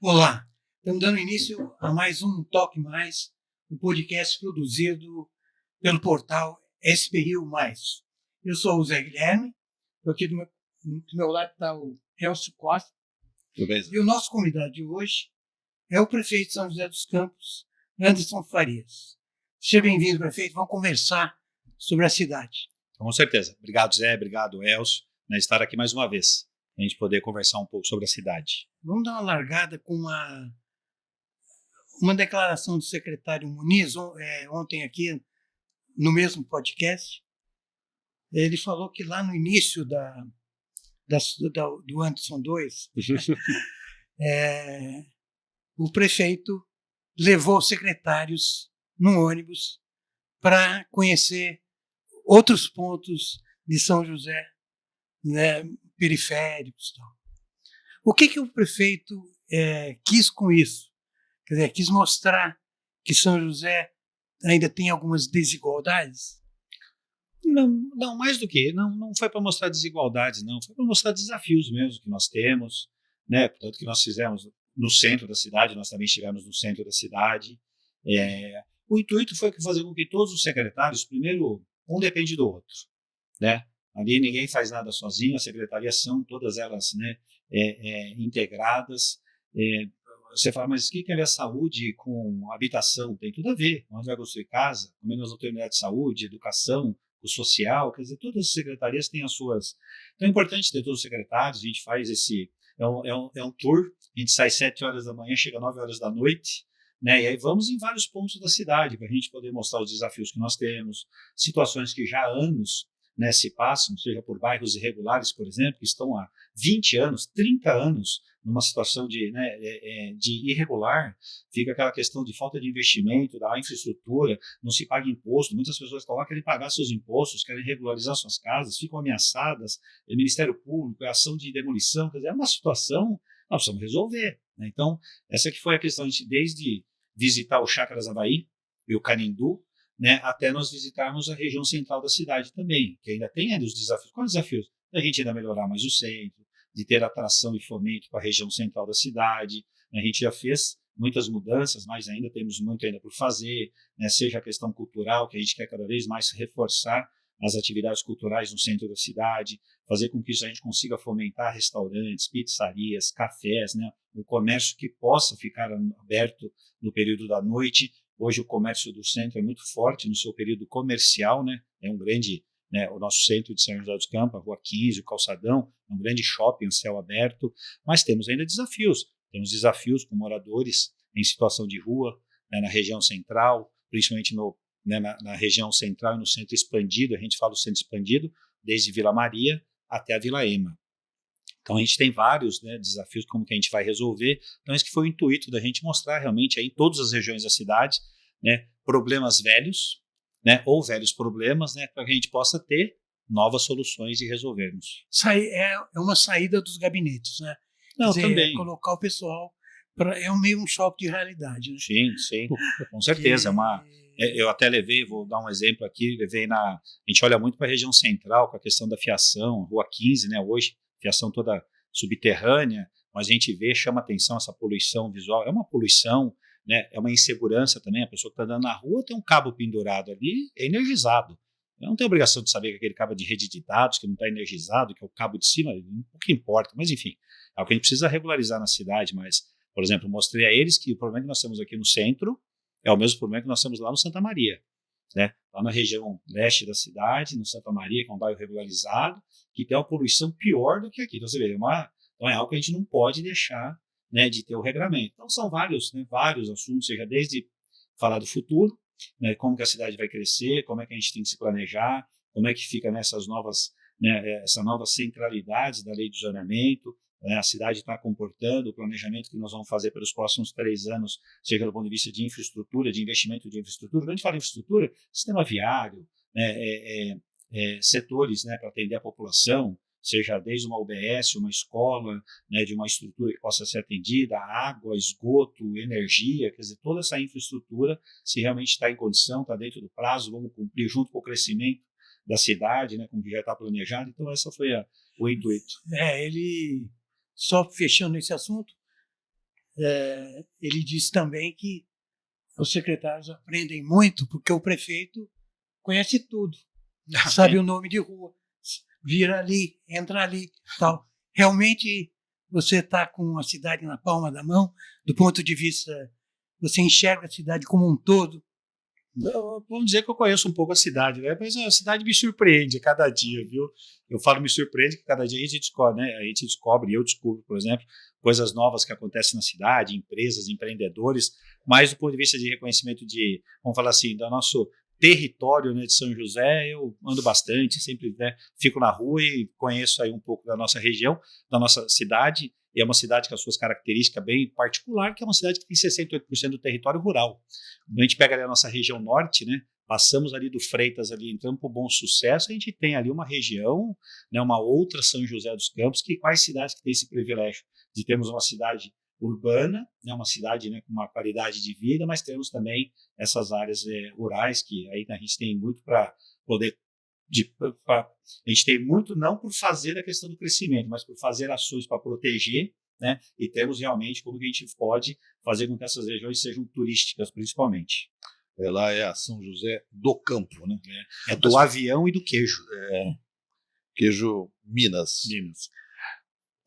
Olá, estamos dando início a mais um Toque Mais, um podcast produzido pelo portal SP Rio Mais. Eu sou o Zé Guilherme, aqui do meu lado está o Elcio Costa, e o nosso convidado de hoje é o prefeito de São José dos Campos, Anderson Farias. Seja bem-vindo, prefeito, vamos conversar sobre a cidade. Com certeza. Obrigado, Zé, obrigado, Elcio, estar aqui mais uma vez, a gente poder conversar um pouco sobre a cidade. Vamos dar uma largada com uma declaração do secretário Muniz, ontem aqui no mesmo podcast. Ele falou que lá no início do Anderson 2, o prefeito levou os secretários num ônibus para conhecer outros pontos de São José, né, periféricos. Tal. O que o prefeito quis com isso? Quer dizer, quis mostrar que São José ainda tem algumas desigualdades? Não, mais do que, não foi para mostrar desigualdades, não, foi para mostrar desafios mesmo que nós temos, né? Portanto, que nós fizemos no centro da cidade, nós também estivemos no centro da cidade. O intuito foi fazer com que todos os secretários, primeiro, um depende do outro, né? Ali ninguém faz nada sozinho, as secretarias são todas elas, né, integradas. Você fala, mas o que é a saúde com habitação? Tem tudo a ver. Nós vamos construir casa, como nós vamos ter unidade de saúde, educação, o social, quer dizer, todas as secretarias têm as suas. Então é importante ter todos os secretários, a gente faz esse. É um tour, a gente sai 7 horas da manhã, chega 9 horas da noite, né? E aí vamos em vários pontos da cidade para a gente poder mostrar os desafios que nós temos, situações que já há anos, né, se passam, seja por bairros irregulares, por exemplo, que estão há 20 anos, 30 anos numa situação de irregular, fica aquela questão de falta de investimento, da infraestrutura, não se paga imposto, muitas pessoas estão lá, querem pagar seus impostos, querem regularizar suas casas, ficam ameaçadas, o Ministério Público, a ação de demolição, quer dizer, é uma situação que nós precisamos resolver, né? Então, essa que foi a questão, a gente desde visitar o Chácaras Havaí e o Canindú, né, até nós visitarmos a região central da cidade também, que ainda tem os desafios. Quais os desafios? Da gente ainda melhorar mais o centro, de ter atração e fomento para a região central da cidade. A gente já fez muitas mudanças, mas ainda temos muito ainda por fazer, né, seja a questão cultural, que a gente quer cada vez mais reforçar as atividades culturais no centro da cidade, fazer com que isso a gente consiga fomentar restaurantes, pizzarias, cafés, né, um comércio que possa ficar aberto no período da noite. Hoje o comércio do centro é muito forte no seu período comercial, né? É um grande, né, o nosso centro de São José dos Campos, a Rua 15, o Calçadão, é um grande shopping a céu aberto, mas temos ainda desafios. Temos desafios com moradores em situação de rua, né, na região central, principalmente na região central e no centro expandido. A gente fala do centro expandido desde Vila Maria até a Vila Ema. Então a gente tem vários, né, desafios como que a gente vai resolver. Então esse que foi o intuito da gente mostrar realmente aí em todas as regiões da cidade, né, problemas velhos, né, ou velhos problemas, né, para que a gente possa ter novas soluções e resolvermos. É uma saída dos gabinetes, né? Não, Quer dizer, também. Colocar o pessoal é meio um choque de realidade, né? Sim, com certeza. Eu até vou dar um exemplo aqui, a gente olha muito para a região central com a questão da fiação, Rua 15, né, hoje, fiação toda subterrânea, mas a gente chama atenção essa poluição visual, é uma poluição, né, é uma insegurança também, a pessoa que está andando na rua tem um cabo pendurado ali, é energizado. Eu não tenho obrigação de saber que aquele cabo é de rede de dados, que não está energizado, que é o cabo de cima, o que importa, mas enfim, é o que a gente precisa regularizar na cidade, mas, por exemplo, mostrei a eles que o problema que nós temos aqui no centro é o mesmo problema que nós temos lá no Santa Maria, né? Lá na região leste da cidade, no Santa Maria, que é um bairro regularizado, que tem uma poluição pior do que aqui. Então, você vê, então é algo que a gente não pode deixar, né, de ter o regramento. Então, são vários, né, vários assuntos, seja desde falar do futuro, né, como que a cidade vai crescer, como é que a gente tem que se planejar, como é que fica nessas novas, né, essas novas centralidades da lei de zoneamento, né, a cidade está comportando, o planejamento que nós vamos fazer pelos próximos 3 anos, seja do ponto de vista de infraestrutura, de investimento de infraestrutura. Quando a gente fala em infraestrutura, sistema viário, né, setores, né, para atender a população, seja desde uma UBS, uma escola, né, de uma estrutura que possa ser atendida, água, esgoto, energia, quer dizer, toda essa infraestrutura, se realmente está em condição, está dentro do prazo, vamos cumprir junto com o crescimento da cidade, né, como já está planejado. Então, essa foi o intuito. Ele, só fechando esse assunto, ele disse também que os secretários aprendem muito porque o prefeito conhece tudo, sabe o nome de rua, vira ali, entra ali, tal. Realmente você está com a cidade na palma da mão, do ponto de vista, você enxerga a cidade como um todo. Vamos dizer que eu conheço um pouco a cidade, né? Mas a cidade me surpreende a cada dia, viu? Eu falo me surpreende que cada dia a gente descobre, né? A gente descobre, eu descubro, por exemplo, coisas novas que acontecem na cidade, empresas, empreendedores, mas do ponto de vista de reconhecimento de, vamos falar assim, do nosso território, né, de São José, eu ando bastante, sempre, né, fico na rua e conheço aí um pouco da nossa região, da nossa cidade, e é uma cidade com as suas características bem particular, que é uma cidade que tem 68% do território rural. Quando a gente pega ali a nossa região norte, né, passamos ali do Freitas, ali entrando para o Bom Sucesso, a gente tem ali uma região, né, uma outra São José dos Campos, que quais cidades que tem esse privilégio de termos uma cidade urbana, né, uma cidade, né, com uma qualidade de vida, mas temos também essas áreas rurais que aí a gente tem muito para poder a gente tem muito não por fazer a questão do crescimento, mas por fazer ações para proteger, né, e temos realmente como que a gente pode fazer com que essas regiões sejam turísticas, principalmente. Lá é a São José do Campo, né? É do avião e do queijo. Queijo Minas.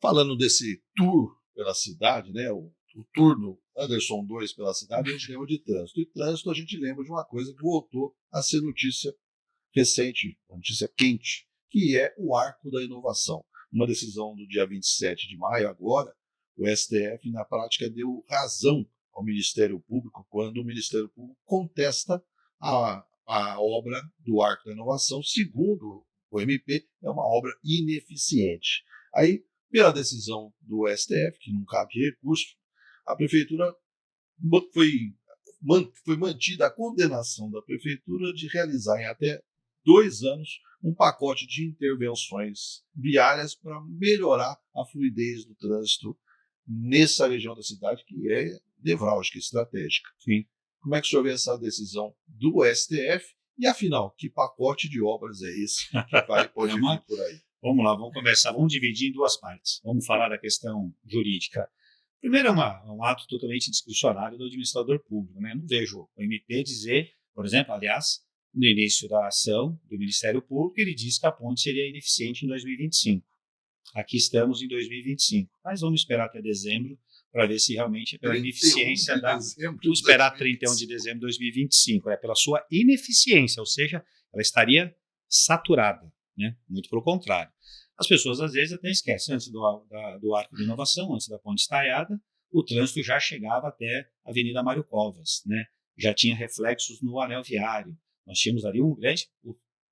Falando desse tour pela cidade, né? O tour do Anderson 2 pela cidade, a gente lembra de trânsito. E trânsito a gente lembra de uma coisa que voltou a ser notícia recente, uma notícia quente, que é o Arco da Inovação. Uma decisão do dia 27 de maio, agora, o STF, na prática, deu razão ao Ministério Público quando o Ministério Público contesta a obra do Arco da Inovação, segundo o MP, é uma obra ineficiente. Aí, pela decisão do STF, que não cabe recurso, a Prefeitura foi mantida a condenação da Prefeitura de realizar em até 2 anos um pacote de intervenções viárias para melhorar a fluidez do trânsito nessa região da cidade, que é nevrálgica, estratégica. Sim. Como é que o senhor vê essa decisão do STF? E, afinal, que pacote de obras é esse que pode vir por aí? Vamos lá, vamos começar. Vamos dividir em 2 partes. Vamos falar da questão jurídica. Primeiro, é um ato totalmente discricionário do administrador público, né? Não vejo o MP dizer, por exemplo, aliás, no início da ação do Ministério Público, ele disse que a ponte seria ineficiente em 2025. Aqui estamos em 2025, mas vamos esperar até dezembro para ver se realmente é pela ineficiência da... Vamos esperar 31 de dezembro de 2025, é pela sua ineficiência, ou seja, ela estaria saturada, né? Muito pelo contrário. As pessoas às vezes até esquecem, antes do Arco de Inovação, antes da ponte estaiada, o trânsito já chegava até a Avenida Mário Covas, né? Já tinha reflexos no anel viário. Nós tínhamos ali um grande,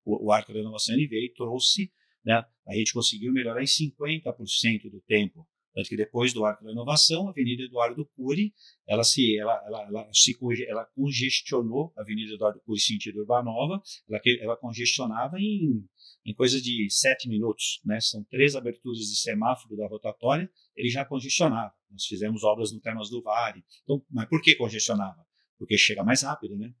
o Arco da Inovação, ele veio e trouxe, né, a gente conseguiu melhorar em 50% do tempo. Tanto que depois do Arco da Inovação, a Avenida Eduardo Cury, ela congestionou, a Avenida Eduardo Cury, sentido Urbanova, ela congestionava em coisa de 7 minutos, né? São 3 aberturas de semáforo da rotatória, ele já congestionava. Nós fizemos obras no Termas do Vale. Então, mas por que congestionava? Porque chega mais rápido, né?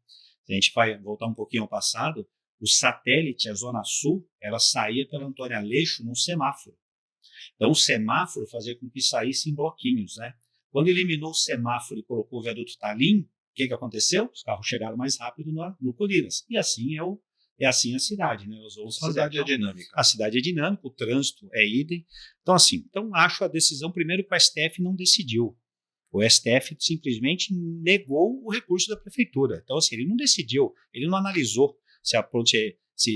Se a gente vai voltar um pouquinho ao passado, o satélite, a Zona Sul, ela saía pela Antônio Aleixo num semáforo. Então, o semáforo fazia com que saísse em bloquinhos, né? Quando eliminou o semáforo e colocou o viaduto Talim, o que aconteceu? Os carros chegaram mais rápido no Colinas. E assim é assim a cidade, né? A cidade é dinâmica. A cidade é dinâmica, o trânsito é idem. Então, assim, acho a decisão, primeiro, que o STF não decidiu. O STF simplesmente negou o recurso da prefeitura. Então, assim, ele não decidiu, ele não analisou se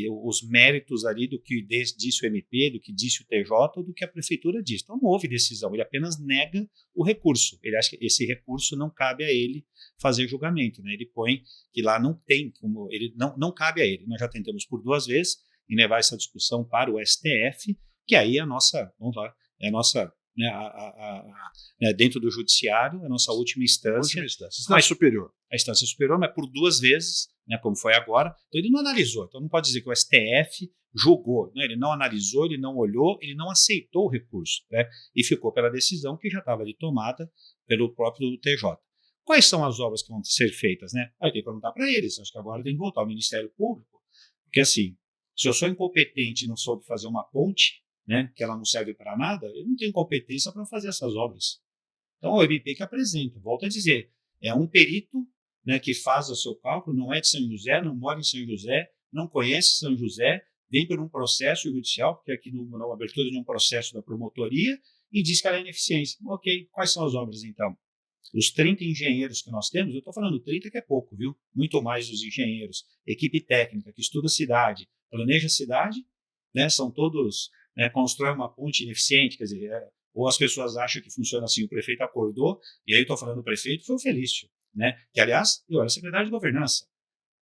os méritos ali do que disse o MP, do que disse o TJ ou do que a prefeitura disse. Então, não houve decisão, ele apenas nega o recurso. Ele acha que esse recurso não cabe a ele fazer julgamento, né? Ele põe que lá não tem como, ele não cabe a ele. Nós já tentamos por 2 vezes em levar essa discussão para o STF, que aí é a nossa, vamos lá, é a nossa, né, dentro do judiciário, a nossa última instância. Instância superior. A instância superior, mas por 2 vezes, né, como foi agora. Então ele não analisou. Então não pode dizer que o STF julgou. Né? Ele não analisou, ele não olhou, ele não aceitou o recurso, né? E ficou pela decisão que já estava ali tomada pelo próprio TJ. Quais são as obras que vão ser feitas? Né? Aí tem que perguntar para eles. Acho que agora tem que voltar ao Ministério Público. Porque assim, se eu sou incompetente e não soube fazer uma ponte, né, que ela não serve para nada, eu não tenho competência para fazer essas obras. Então, o OMP que apresenta, volto a dizer, é um perito, né, que faz o seu cálculo, não é de São José, não mora em São José, não conhece São José, vem por um processo judicial, porque aqui na abertura de um processo da promotoria, e diz que ela é ineficiência. Ok, quais são as obras então? Os 30 engenheiros que nós temos, eu estou falando 30 que é pouco, viu? Muito mais os engenheiros, equipe técnica que estuda a cidade, planeja a cidade, né? São todos, né, constrói uma ponte ineficiente, quer dizer, ou as pessoas acham que funciona assim, o prefeito acordou, e aí eu estou falando do prefeito, foi o Felício, né? Que aliás, eu era secretário de governança.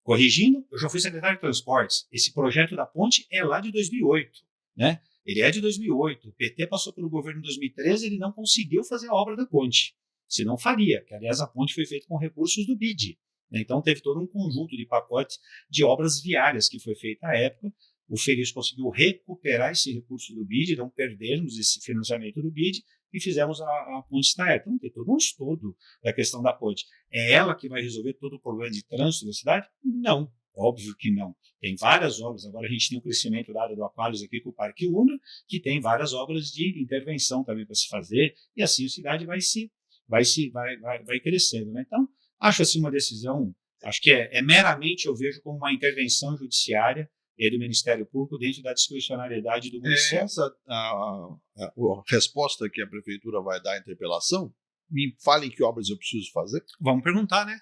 Corrigindo, eu já fui secretário de transportes. Esse projeto da ponte é lá de 2008, né? Ele é de 2008. O PT passou pelo governo em 2013, ele não conseguiu fazer a obra da ponte. Se não faria, que aliás a ponte foi feita com recursos do BID. Né? Então teve todo um conjunto de pacotes de obras viárias que foi feita à época. O Felício conseguiu recuperar esse recurso do BID, não perdermos esse financiamento do BID e fizemos a ponte estar. Então tem todo um estudo da questão da ponte. É ela que vai resolver todo o problema de trânsito da cidade? Não, óbvio que não. Tem várias obras. Agora a gente tem o crescimento da área do Aquários aqui com o Parque Una, que tem várias obras de intervenção também para se fazer, e assim a cidade vai crescendo. Né? Então, acho assim uma decisão, acho que é meramente, eu vejo como uma intervenção judiciária do Ministério Público dentro da discricionariedade do município. Essa a resposta que a prefeitura vai dar à interpelação, me falem que obras eu preciso fazer. Vamos perguntar, né?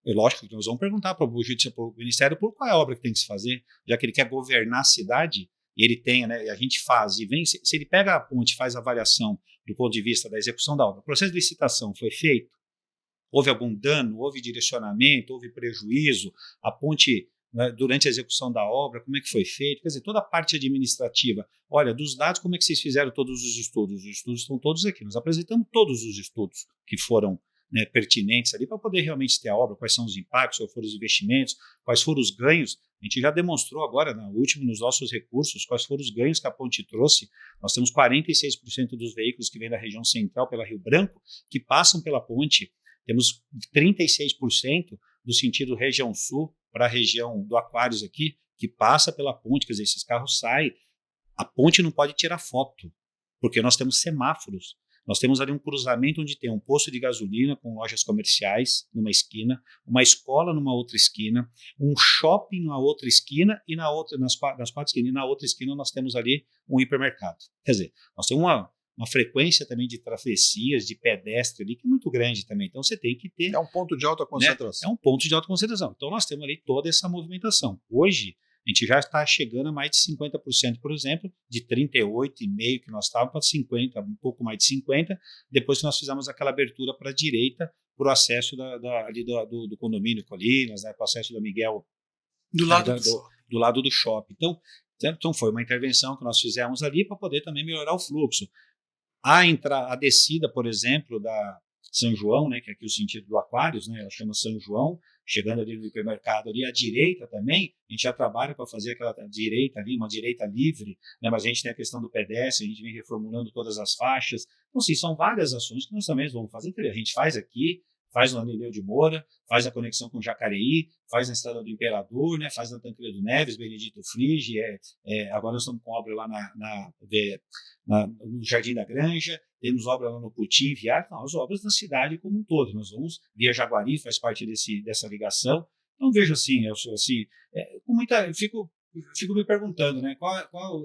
É lógico que nós vamos perguntar para o Ministério Público qual é a obra que tem que se fazer, já que ele quer governar a cidade, e ele tem, né, a gente faz, e vem, se ele pega a ponte e faz a avaliação do ponto de vista da execução da obra, o processo de licitação foi feito, houve algum dano, houve direcionamento, houve prejuízo, a ponte, né, durante a execução da obra, como é que foi feito, quer dizer, toda a parte administrativa. Olha, dos dados, como é que vocês fizeram todos os estudos? Os estudos estão todos aqui, nós apresentamos todos os estudos que foram, né, pertinentes ali para poder realmente ter a obra, quais são os impactos, quais foram os investimentos, quais foram os ganhos. A gente já demonstrou agora, nos nossos recursos, quais foram os ganhos que a ponte trouxe. Nós temos 46% dos veículos que vêm da região central pela Rio Branco, que passam pela ponte. Temos 36% do sentido região sul para a região do Aquários aqui, que passa pela ponte, quer dizer, esses carros saem. A ponte não pode tirar foto, porque nós temos semáforos. Nós temos ali um cruzamento onde tem um posto de gasolina com lojas comerciais numa esquina, uma escola numa outra esquina, um shopping numa outra esquina e nas quatro esquinas, e na outra esquina nós temos ali um hipermercado. Quer dizer, nós temos uma frequência também de travessias, de pedestre ali, que é muito grande também. Então você tem que ter... É um ponto de alta concentração. Né? É um ponto de alta concentração. Então nós temos ali toda essa movimentação. Hoje, a gente já está chegando a mais de 50%, por exemplo, de 38,5% que nós estávamos para 50%, um pouco mais de 50%, depois que nós fizemos aquela abertura para a direita, para o acesso ali do condomínio Colinas, né, para o acesso da Miguel, Do lado do lado do shopping. Então foi uma intervenção que nós fizemos ali para poder também melhorar o fluxo. A descida, por exemplo, da São João, né, que é aqui o sentido do Aquários, né, ela chama São João, chegando ali no hipermercado, ali à direita também, a gente já trabalha para fazer aquela direita ali, uma direita livre, né, mas a gente tem a questão do pedestre, a gente vem reformulando todas as faixas. Então, sim, são várias ações que nós também vamos fazer. A gente faz aqui, faz no Anileu de Moura, faz a conexão com Jacareí, faz na Estrada do Imperador, né, faz na Tancredo Neves, Benedito Frigi, agora nós estamos com obra lá no Jardim da Granja, temos obra lá no Putim, Viário, as obras da cidade como um todo. Nós vamos, Via Jaguari faz parte dessa ligação. Então vejo assim, com muita, eu fico me perguntando, né,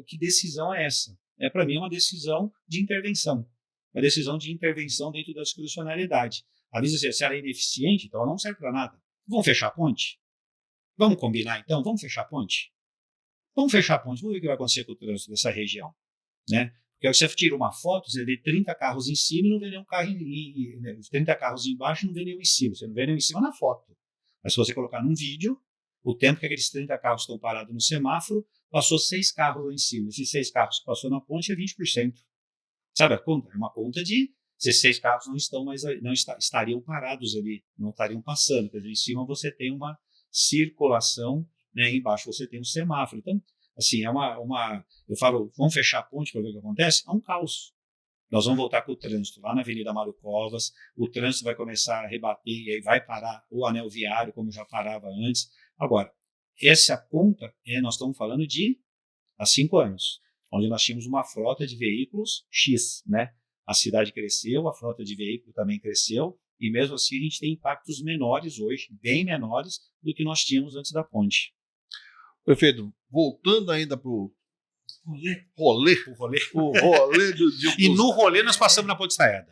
que decisão é essa? Para mim é uma decisão de intervenção, uma decisão de intervenção dentro da discricionariedade. Às vezes, se ela é ineficiente, então ela não serve para nada. Vamos fechar a ponte? Vamos combinar então? Vamos fechar a ponte? Vamos fechar a ponte, vamos ver o que vai acontecer com o trânsito dessa região, né? Porque você tira uma foto, você vê 30 carros em cima e não vê nenhum carro 30 carros embaixo e não vê nenhum em cima. Você não vê nenhum em cima na foto. Mas se você colocar num vídeo, o tempo que aqueles 30 carros estão parados no semáforo, passou 6 carros lá em cima. Esses 6 carros que passou na ponte é 20%. Sabe a conta? É uma conta de 16 carros estariam parados ali, não estariam passando. Quer dizer, em cima você tem uma circulação, né, embaixo você tem um semáforo. Então, assim, eu falo, vamos fechar a ponte para ver o que acontece? É um caos. Nós vamos voltar com o trânsito lá na Avenida Mário Covas, o trânsito vai começar a rebater e aí vai parar o anel viário, como já parava antes. Agora, essa ponta, nós estamos falando de há 5 anos, onde nós tínhamos uma frota de veículos X, né? A cidade cresceu, a frota de veículos também cresceu, e mesmo assim a gente tem impactos menores hoje, bem menores do que nós tínhamos antes da ponte. Prefeito, voltando ainda para o rolê. rolê E no rolê nós passamos na Ponte Estaiada.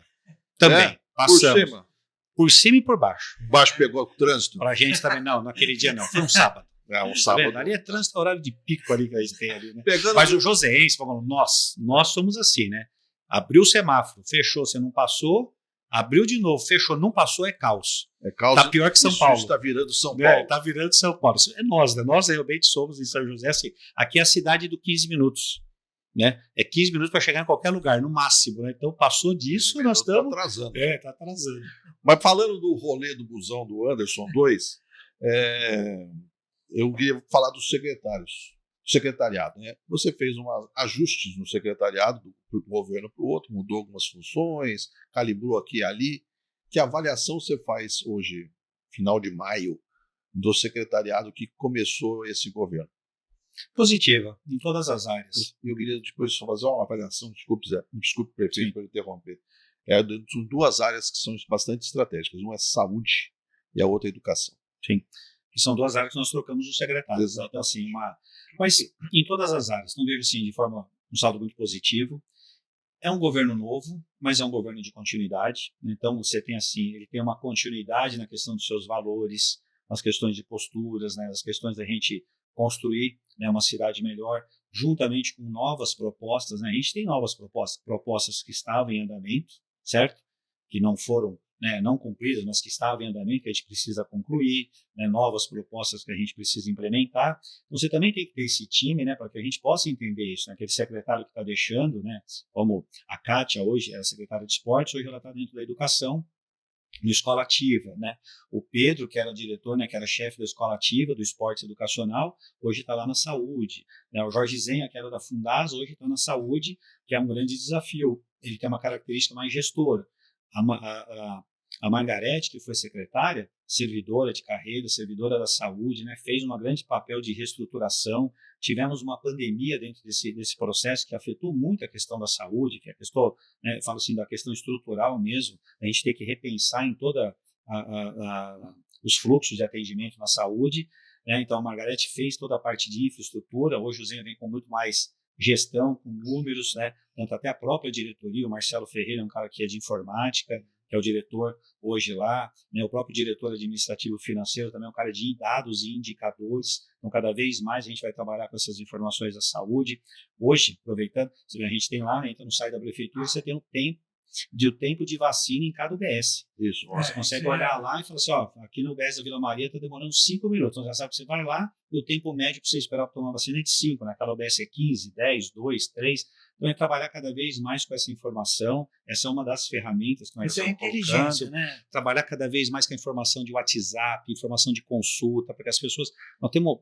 Também. Passamos. Por cima? Por cima e por baixo. Baixo pegou o trânsito? Pra gente também, não, naquele dia não, foi um sábado. Um sábado. Ali é trânsito, horário de pico ali que a gente tem ali, né? Pegando Mas o Joséense falando, nós somos assim, né? Abriu o semáforo, fechou, você não passou, abriu de novo, fechou, não passou, é caos. É caos. Tá pior que São Paulo. Está virando São Paulo. Tá virando São Paulo. Isso é nós, né? Nós realmente somos em São José, assim, aqui é a cidade do 15 minutos. Né? É 15 minutos para chegar em qualquer lugar, no máximo. Né? Então, passou disso, nós estamos. Tá atrasando. Tá atrasando. Mas falando do rolê do busão do Anderson 2, eu queria falar dos secretariado. Né? Você fez ajustes no secretariado do governo para o outro, mudou algumas funções, calibrou aqui e ali. Que avaliação você faz hoje, final de maio, do secretariado que começou esse governo? Positiva, em todas as áreas. Eu queria depois só fazer uma avaliação, desculpe, prefeito, por interromper. São duas áreas que são bastante estratégicas. Uma é saúde e a outra é educação. Sim, que são duas áreas que nós trocamos os secretários. Né? Então, assim, mas em todas as áreas, não vejo assim de forma um saldo muito positivo. É um governo novo, mas é um governo de continuidade. Então, você tem assim, ele tem uma continuidade na questão dos seus valores, nas questões de posturas, né, nas questões da gente construir, né, uma cidade melhor, juntamente com novas propostas. Né? A gente tem novas propostas que estavam em andamento, certo? Que não foram, né, não cumpridas, mas que estavam em andamento, que a gente precisa concluir, né, novas propostas que a gente precisa implementar. Então, você também tem que ter esse time, né, para que a gente possa entender isso. Né? Aquele secretário que está deixando, né, como a Kátia hoje é secretária de esportes, hoje ela está dentro da educação, no Escola Ativa, né? O Pedro, que era diretor, né, que era chefe da Escola Ativa, do esporte educacional, hoje está lá na saúde. Né? O Jorge Zenha, que era da Fundasa, hoje está na saúde, que é um grande desafio. Ele tem uma característica mais gestora. A Margarete, que foi secretária, servidora de carreira, servidora da saúde, né, fez um grande papel de reestruturação. Tivemos uma pandemia dentro desse processo que afetou muito a questão da saúde, que é a questão, né, falo assim, da questão estrutural mesmo. A gente tem que repensar em toda os fluxos de atendimento na saúde. Né? Então, a Margarete fez toda a parte de infraestrutura. Hoje o Zenha vem com muito mais gestão, com números, né? Tanto até a própria diretoria. O Marcelo Ferreira é um cara que é de informática, que é o diretor hoje lá, né? O próprio diretor administrativo financeiro também é um cara de dados e indicadores. Então, cada vez mais a gente vai trabalhar com essas informações da saúde. Hoje, aproveitando, a gente tem lá, entra no site da prefeitura, você tem o tempo de vacina em cada UBS. Isso. Você consegue olhar lá e falar assim, ó, aqui no UBS da Vila Maria está demorando 5 minutos. Então, já sabe que você vai lá e o tempo médio para você esperar para tomar vacina é de 5. Naquela UBS é 15, 10, 2, 3. Então, é trabalhar cada vez mais com essa informação. Essa é uma das ferramentas que nós estamos colocando. Isso é inteligência, né? Trabalhar cada vez mais com a informação de WhatsApp, informação de consulta, porque as pessoas... Nós temos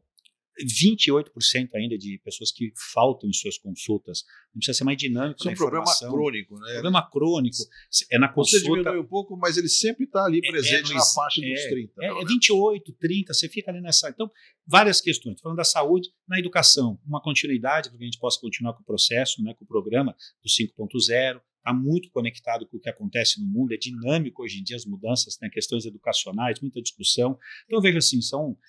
28% ainda de pessoas que faltam em suas consultas. Não precisa ser mais dinâmico. Isso é um problema crônico, né? Problema crônico. É na consulta. Você diminui um pouco, mas ele sempre está ali presente na faixa dos 30. É 28, 30, você fica ali nessa. Então, várias questões. Falando da saúde, na educação, uma continuidade para que a gente possa continuar com o processo, né, com o programa do 5.0. Está muito conectado com o que acontece no mundo, é dinâmico hoje em dia as mudanças, né, questões educacionais, muita discussão. Então eu vejo assim,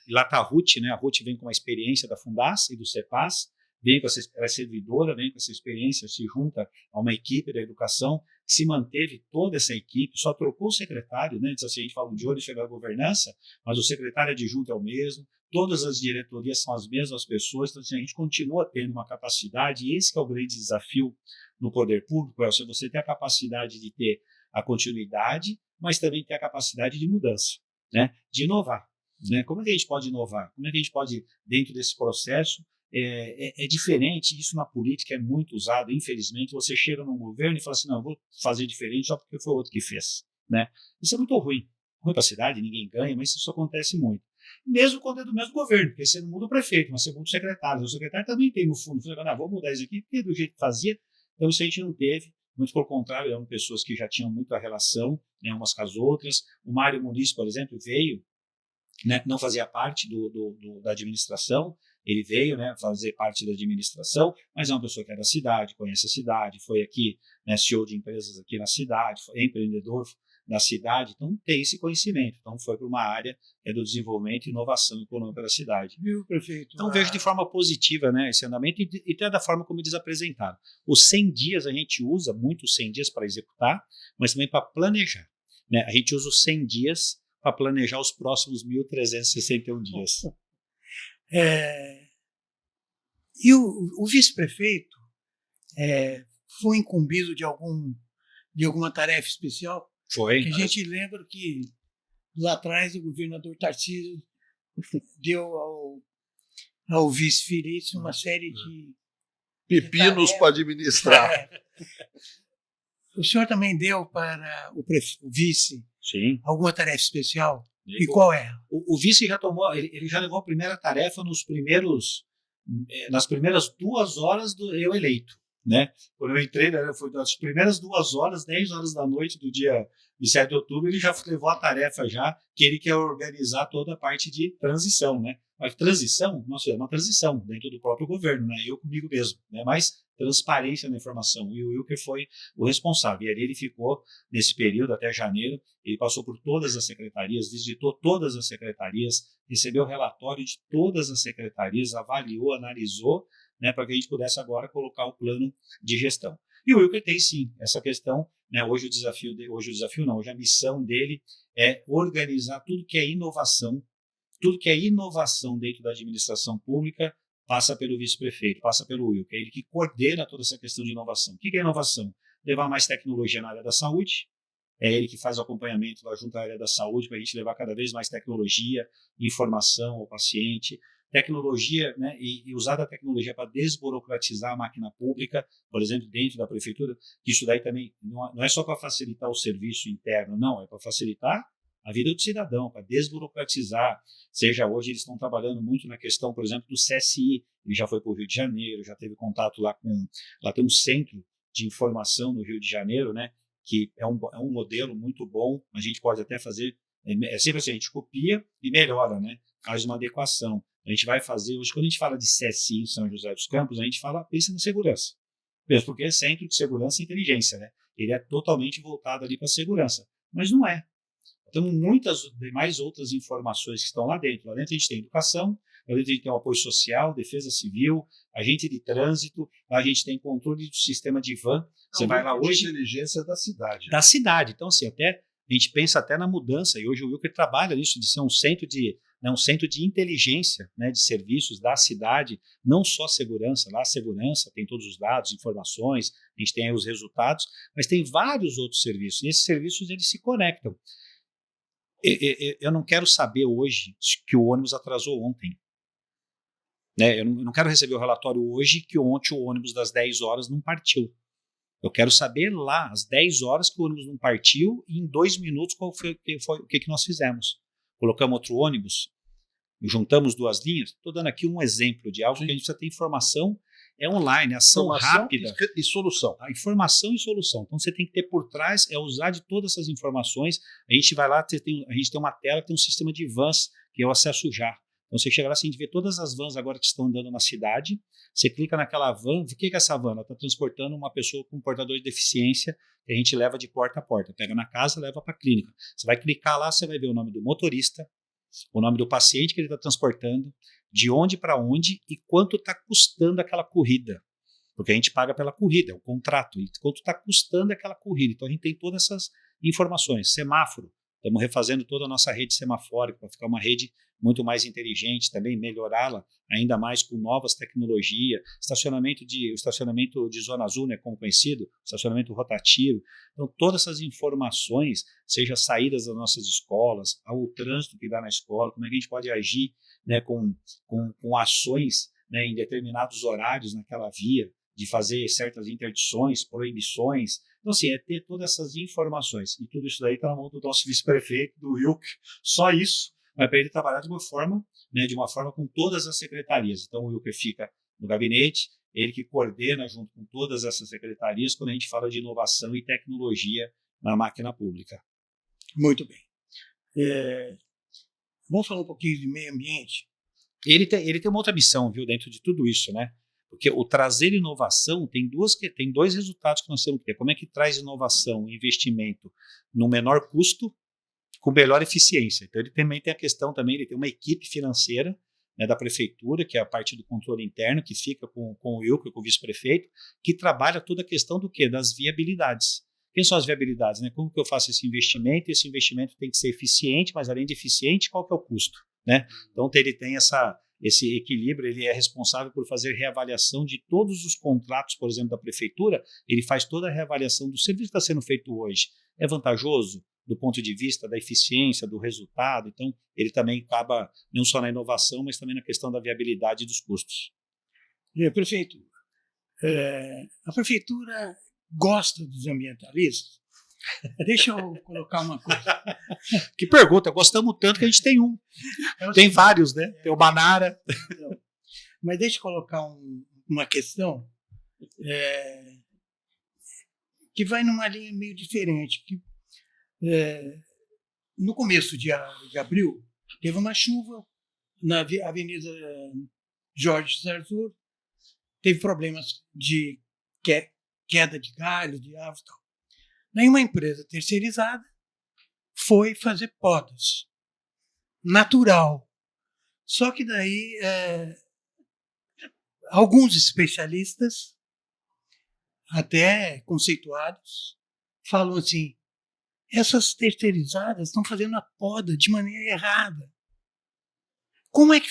lá está a Ruth, né, a Ruth vem com uma experiência da Fundasa e do CEPAS, vem com ela é servidora, vem com essa experiência, se junta a uma equipe da educação, se manteve toda essa equipe, só trocou o secretário, né, assim, a gente fala de olho chegar à governança, mas o secretário adjunto é o mesmo, todas as diretorias são as mesmas pessoas, então assim, a gente continua tendo uma capacidade, e esse que é o grande desafio no poder público, é você ter a capacidade de ter a continuidade, mas também ter a capacidade de mudança, né? De inovar. Né? Como é que a gente pode inovar? Como é que a gente pode, dentro desse processo, é diferente, isso na política é muito usado, infelizmente, você chega num governo e fala assim, não, eu vou fazer diferente só porque foi o outro que fez. Né? Isso é muito ruim para a cidade, ninguém ganha, mas isso acontece muito. Mesmo quando é do mesmo governo, porque você não muda o prefeito, mas você muda o secretário. O secretário também tem no fundo, vamos mudar isso aqui, porque do jeito que fazia. Então, isso a gente não teve, muito pelo contrário, eram pessoas que já tinham muita relação, né, umas com as outras. O Mário Muniz, por exemplo, veio, né, não fazia parte da administração, Ele veio, né, fazer parte da administração, mas é uma pessoa que é da cidade, conhece a cidade, foi aqui, né, CEO de empresas aqui na cidade, foi empreendedor da cidade, então tem esse conhecimento. Então foi para uma área do desenvolvimento e inovação econômica da cidade. Viu, prefeito? Então vejo de forma positiva, né, esse andamento e até da forma como eles apresentaram. Os 100 dias a gente usa muito os 100 dias para executar, mas também para planejar. Né? A gente usa os 100 dias para planejar os próximos 1.361 dias. E o vice-prefeito foi incumbido de alguma tarefa especial? Foi. Que a gente lembra que lá atrás o governador Tarcísio deu ao vice Felício uma série de pepinos para administrar. O senhor também deu para o vice Sim. alguma tarefa especial? E qual é? O vice já tomou, ele já levou a primeira tarefa nas primeiras 2 horas do eu eleito. Né? Quando eu entrei, né, foi das primeiras 2 horas, 10 horas da noite do dia 7 de outubro, ele já levou a tarefa já, que ele quer organizar toda a parte de transição, né? Mas transição, nossa, é uma transição dentro do próprio governo, né? Eu comigo mesmo, né? Mais transparência na informação. E o Wilker foi o responsável. E ali ele ficou, nesse período, até janeiro, ele passou por todas as secretarias, visitou todas as secretarias, recebeu o relatório de todas as secretarias, avaliou, analisou, né, para que a gente pudesse agora colocar o plano de gestão. E o Wilker tem sim essa questão, né, hoje a missão dele é organizar tudo que é inovação dentro da administração pública passa pelo vice-prefeito, passa pelo Wilker, é ele que coordena toda essa questão de inovação. O que é inovação? Levar mais tecnologia na área da saúde, é ele que faz o acompanhamento lá junto à área da saúde para a gente levar cada vez mais tecnologia, informação ao paciente, tecnologia, né, e usar a tecnologia para desburocratizar a máquina pública, por exemplo, dentro da prefeitura, que isso daí também não é só para facilitar o serviço interno, não, é para facilitar a vida do cidadão, para desburocratizar, seja hoje eles estão trabalhando muito na questão, por exemplo, do CSI, ele já foi para o Rio de Janeiro, já teve contato lá tem um centro de informação no Rio de Janeiro, né, que é um modelo muito bom, a gente pode até fazer, sempre assim, a gente copia e melhora, né, faz uma adequação. A gente vai fazer, hoje quando a gente fala de CSI em São José dos Campos, a gente pensa na segurança. Mesmo porque é Centro de Segurança e Inteligência, né? Ele é totalmente voltado ali para a segurança. Mas não é. Temos muitas demais outras informações que estão lá dentro. Lá dentro a gente tem educação, lá dentro a gente tem o apoio social, defesa civil, agente de trânsito, lá a gente tem controle do sistema de van. Você vai lá hoje... inteligência da cidade. Da cidade. Então, assim, a gente pensa até na mudança, e hoje o Wilker trabalha nisso, de ser um centro de inteligência, né, de serviços da cidade, não só segurança, lá segurança tem todos os dados, informações, a gente tem aí os resultados, mas tem vários outros serviços, e esses serviços eles se conectam. Eu não quero saber hoje que o ônibus atrasou ontem. Né? Eu não quero receber o relatório hoje que ontem o ônibus das 10 horas não partiu. Eu quero saber lá, às 10 horas, que o ônibus não partiu e em 2 minutos o que nós fizemos. Colocamos outro ônibus, juntamos 2 linhas. Estou dando aqui um exemplo de algo que a gente precisa ter informação online, ação rápida. E solução. A informação e solução. Então você tem que ter por trás, usar de todas essas informações. A gente vai lá, a gente tem uma tela que tem um sistema de vans, que é o acesso já. Então você chega lá, você vê todas as vans agora que estão andando na cidade, você clica naquela van, o que é essa van? Ela está transportando uma pessoa com portador de deficiência, que a gente leva de porta a porta, pega na casa, leva para a clínica. Você vai clicar lá, você vai ver o nome do motorista, o nome do paciente que ele está transportando, de onde para onde e quanto está custando aquela corrida. Porque a gente paga pela corrida, é o contrato, e quanto está custando aquela corrida. Então a gente tem todas essas informações. Semáforo, estamos refazendo toda a nossa rede semafórica para ficar uma rede muito mais inteligente, também melhorá-la ainda mais com novas tecnologias, o estacionamento de zona azul, né, como conhecido, estacionamento rotativo. Então, todas essas informações, seja saídas das nossas escolas, o trânsito que dá na escola, como é que a gente pode agir, né, com ações, né, em determinados horários naquela via, de fazer certas interdições, proibições. Então, assim, ter todas essas informações. E tudo isso daí está na mão do nosso vice-prefeito, do Wilker. Só isso, mas para ele trabalhar de uma forma com todas as secretarias. Então, o Wilker fica no gabinete, ele que coordena junto com todas essas secretarias quando a gente fala de inovação e tecnologia na máquina pública. Muito bem. Vamos falar um pouquinho de meio ambiente. Ele tem uma outra missão, viu, dentro de tudo isso, né? Porque o trazer inovação tem dois resultados que nós temos que ter. Como é que traz inovação e investimento no menor custo, com melhor eficiência? Então ele também tem a questão ele tem uma equipe financeira, né, da prefeitura, que é a parte do controle interno, que fica com o Wilker, com o vice-prefeito, que trabalha toda a questão do quê? Das viabilidades. Quem são as viabilidades? Né? Como que eu faço esse investimento? Esse investimento tem que ser eficiente, mas além de eficiente, qual que é o custo? Né? Então ele tem esse equilíbrio, ele é responsável por fazer reavaliação de todos os contratos, por exemplo, da prefeitura, ele faz toda a reavaliação do serviço que está sendo feito hoje. É vantajoso do ponto de vista da eficiência, do resultado? Então, ele também acaba não só na inovação, mas também na questão da viabilidade dos custos. Prefeito, a prefeitura gosta dos ambientalistas? Deixa eu colocar uma coisa. Que pergunta, gostamos tanto que a gente tem um. Tem vários, né? Tem o Manara. Mas deixa eu colocar uma questão que vai numa linha meio diferente. No começo de abril, teve uma chuva na Avenida Jorge Sartor, teve problemas de queda de galho, de árvores e tal. Daí uma empresa terceirizada foi fazer podas. Natural. Só que daí alguns especialistas, até conceituados, falam assim, essas terceirizadas estão fazendo a poda de maneira errada. Como é que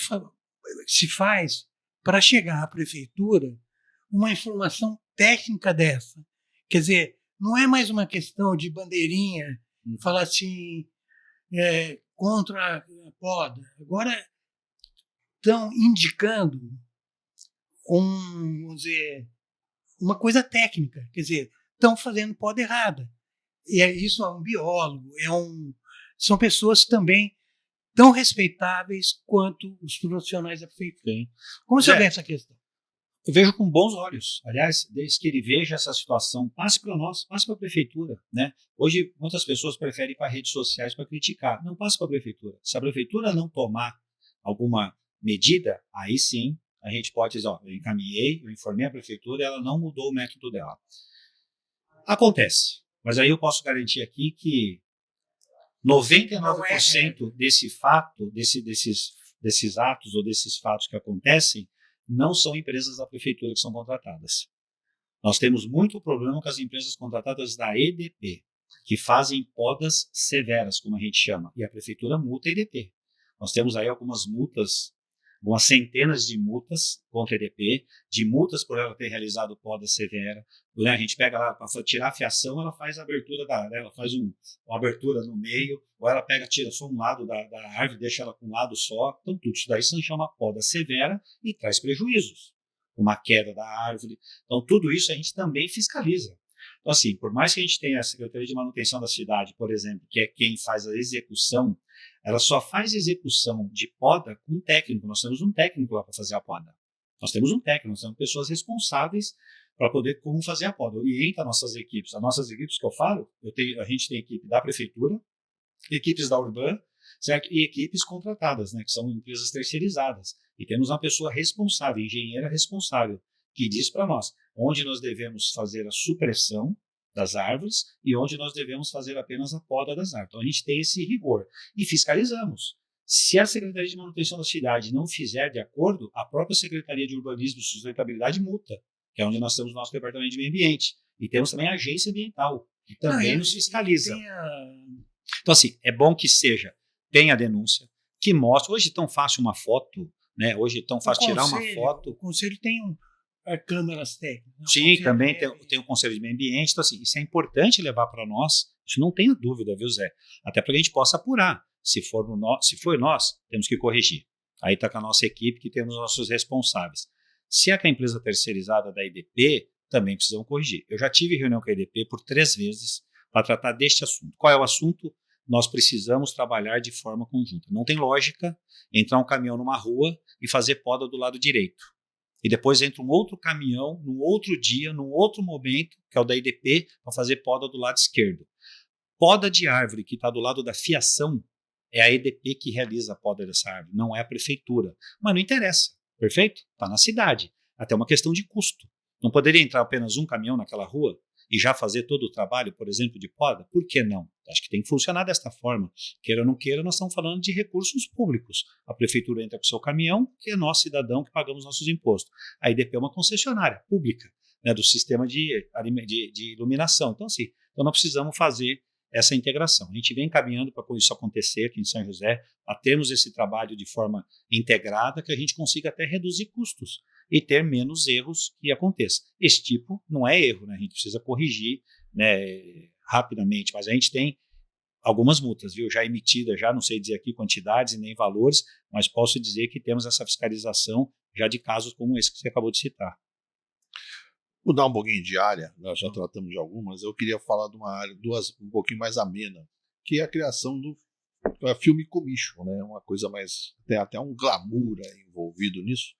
se faz para chegar à prefeitura uma informação técnica dessa? Quer dizer, não é mais uma questão de bandeirinha, falar assim, contra a poda. Agora estão indicando vamos dizer, uma coisa técnica. Quer dizer, estão fazendo poda errada. E isso é um biólogo, são pessoas também tão respeitáveis quanto os profissionais da prefeitura. Sim. Como você vê essa questão? Eu vejo com bons olhos. Aliás, desde que ele veja essa situação, passe para nós, passe para a prefeitura. Né? Hoje, muitas pessoas preferem ir para redes sociais para criticar. Não passe para a prefeitura. Se a prefeitura não tomar alguma medida, aí sim a gente pode dizer, eu encaminhei, eu informei a prefeitura e ela não mudou o método dela. Acontece. Mas aí eu posso garantir aqui que 99% desse fato, desses atos ou desses fatos que acontecem, não são empresas da prefeitura que são contratadas. Nós temos muito problema com as empresas contratadas da EDP, que fazem podas severas, como a gente chama, e a prefeitura multa a EDP. Nós temos aí algumas multas, algumas centenas de multas contra a EDP, de multas por ela ter realizado poda severa. Né? A gente pega lá, para tirar a fiação, ela faz a abertura ela faz uma abertura no meio, ou ela tira só um lado da árvore, deixa ela com um lado só. Então, tudo isso daí se chama poda severa e traz prejuízos. Uma queda da árvore. Então, tudo isso a gente também fiscaliza. Então, assim, por mais que a gente tenha a Secretaria de Manutenção da Cidade, por exemplo, que é quem faz a execução, ela só faz execução de poda com um técnico. Nós temos um técnico lá para fazer a poda. Nós temos um técnico, nós temos pessoas responsáveis para poder como fazer a poda. Orienta nossas equipes. As nossas equipes que eu falo, a gente tem equipe da prefeitura, equipes da Urban, certo? E equipes contratadas, né, que são empresas terceirizadas. E temos uma pessoa responsável, engenheira responsável, que diz para nós onde nós devemos fazer a supressão das árvores e onde nós devemos fazer apenas a poda das árvores. Então a gente tem esse rigor e fiscalizamos. Se a Secretaria de Manutenção da Cidade não fizer de acordo, a própria Secretaria de Urbanismo e Sustentabilidade multa, que é onde nós temos o nosso Departamento de Meio Ambiente. E temos também a Agência Ambiental, que também nos fiscaliza. Então, assim, é bom que tenha a denúncia, que mostre. Hoje é tão fácil uma foto, né? Hoje é tão fácil tirar uma foto. O Conselho tem câmaras técnicas. Sim, também tem o Conselho de Meio Ambiente. Então, assim, isso é importante levar para nós. Isso não tenha dúvida, viu, Zé? Até para que a gente possa apurar. Se for nós, temos que corrigir. Aí está com a nossa equipe, que temos nossos responsáveis. Se é com a empresa terceirizada da EDP, também precisam corrigir. Eu já tive reunião com a EDP por 3 vezes para tratar deste assunto. Qual é o assunto? Nós precisamos trabalhar de forma conjunta. Não tem lógica entrar um caminhão numa rua e fazer poda do lado direito. E depois entra um outro caminhão, num outro dia, num outro momento, que é o da EDP, para fazer poda do lado esquerdo. Poda de árvore que está do lado da fiação É a EDP que realiza a poda dessa árvore, não é a prefeitura. Mas não interessa, perfeito? Está na cidade. Até uma questão de custo. Não poderia entrar apenas um caminhão naquela rua e já fazer todo o trabalho, por exemplo, de poda? Por que não? Acho que tem que funcionar desta forma. Queira ou não queira, nós estamos falando de recursos públicos. A prefeitura entra com o seu caminhão, que é nós, cidadão, que pagamos nossos impostos. A IDP é uma concessionária pública, né, do sistema de iluminação. Então, assim, nós precisamos fazer essa integração. A gente vem caminhando para isso acontecer aqui em São José, a termos esse trabalho de forma integrada, que a gente consiga até reduzir custos e ter menos erros que aconteçam. Esse tipo não é erro, né? A gente precisa corrigir, né, rapidamente, mas a gente tem algumas multas, viu? Já emitidas, já não sei dizer aqui quantidades e nem valores, mas posso dizer que temos essa fiscalização já de casos como esse que você acabou de citar. Mudar um pouquinho de área, nós já tratamos de algumas, eu queria falar de uma área um pouquinho mais amena, que é a criação do filme commission, né? Uma coisa mais, tem até um glamour envolvido nisso.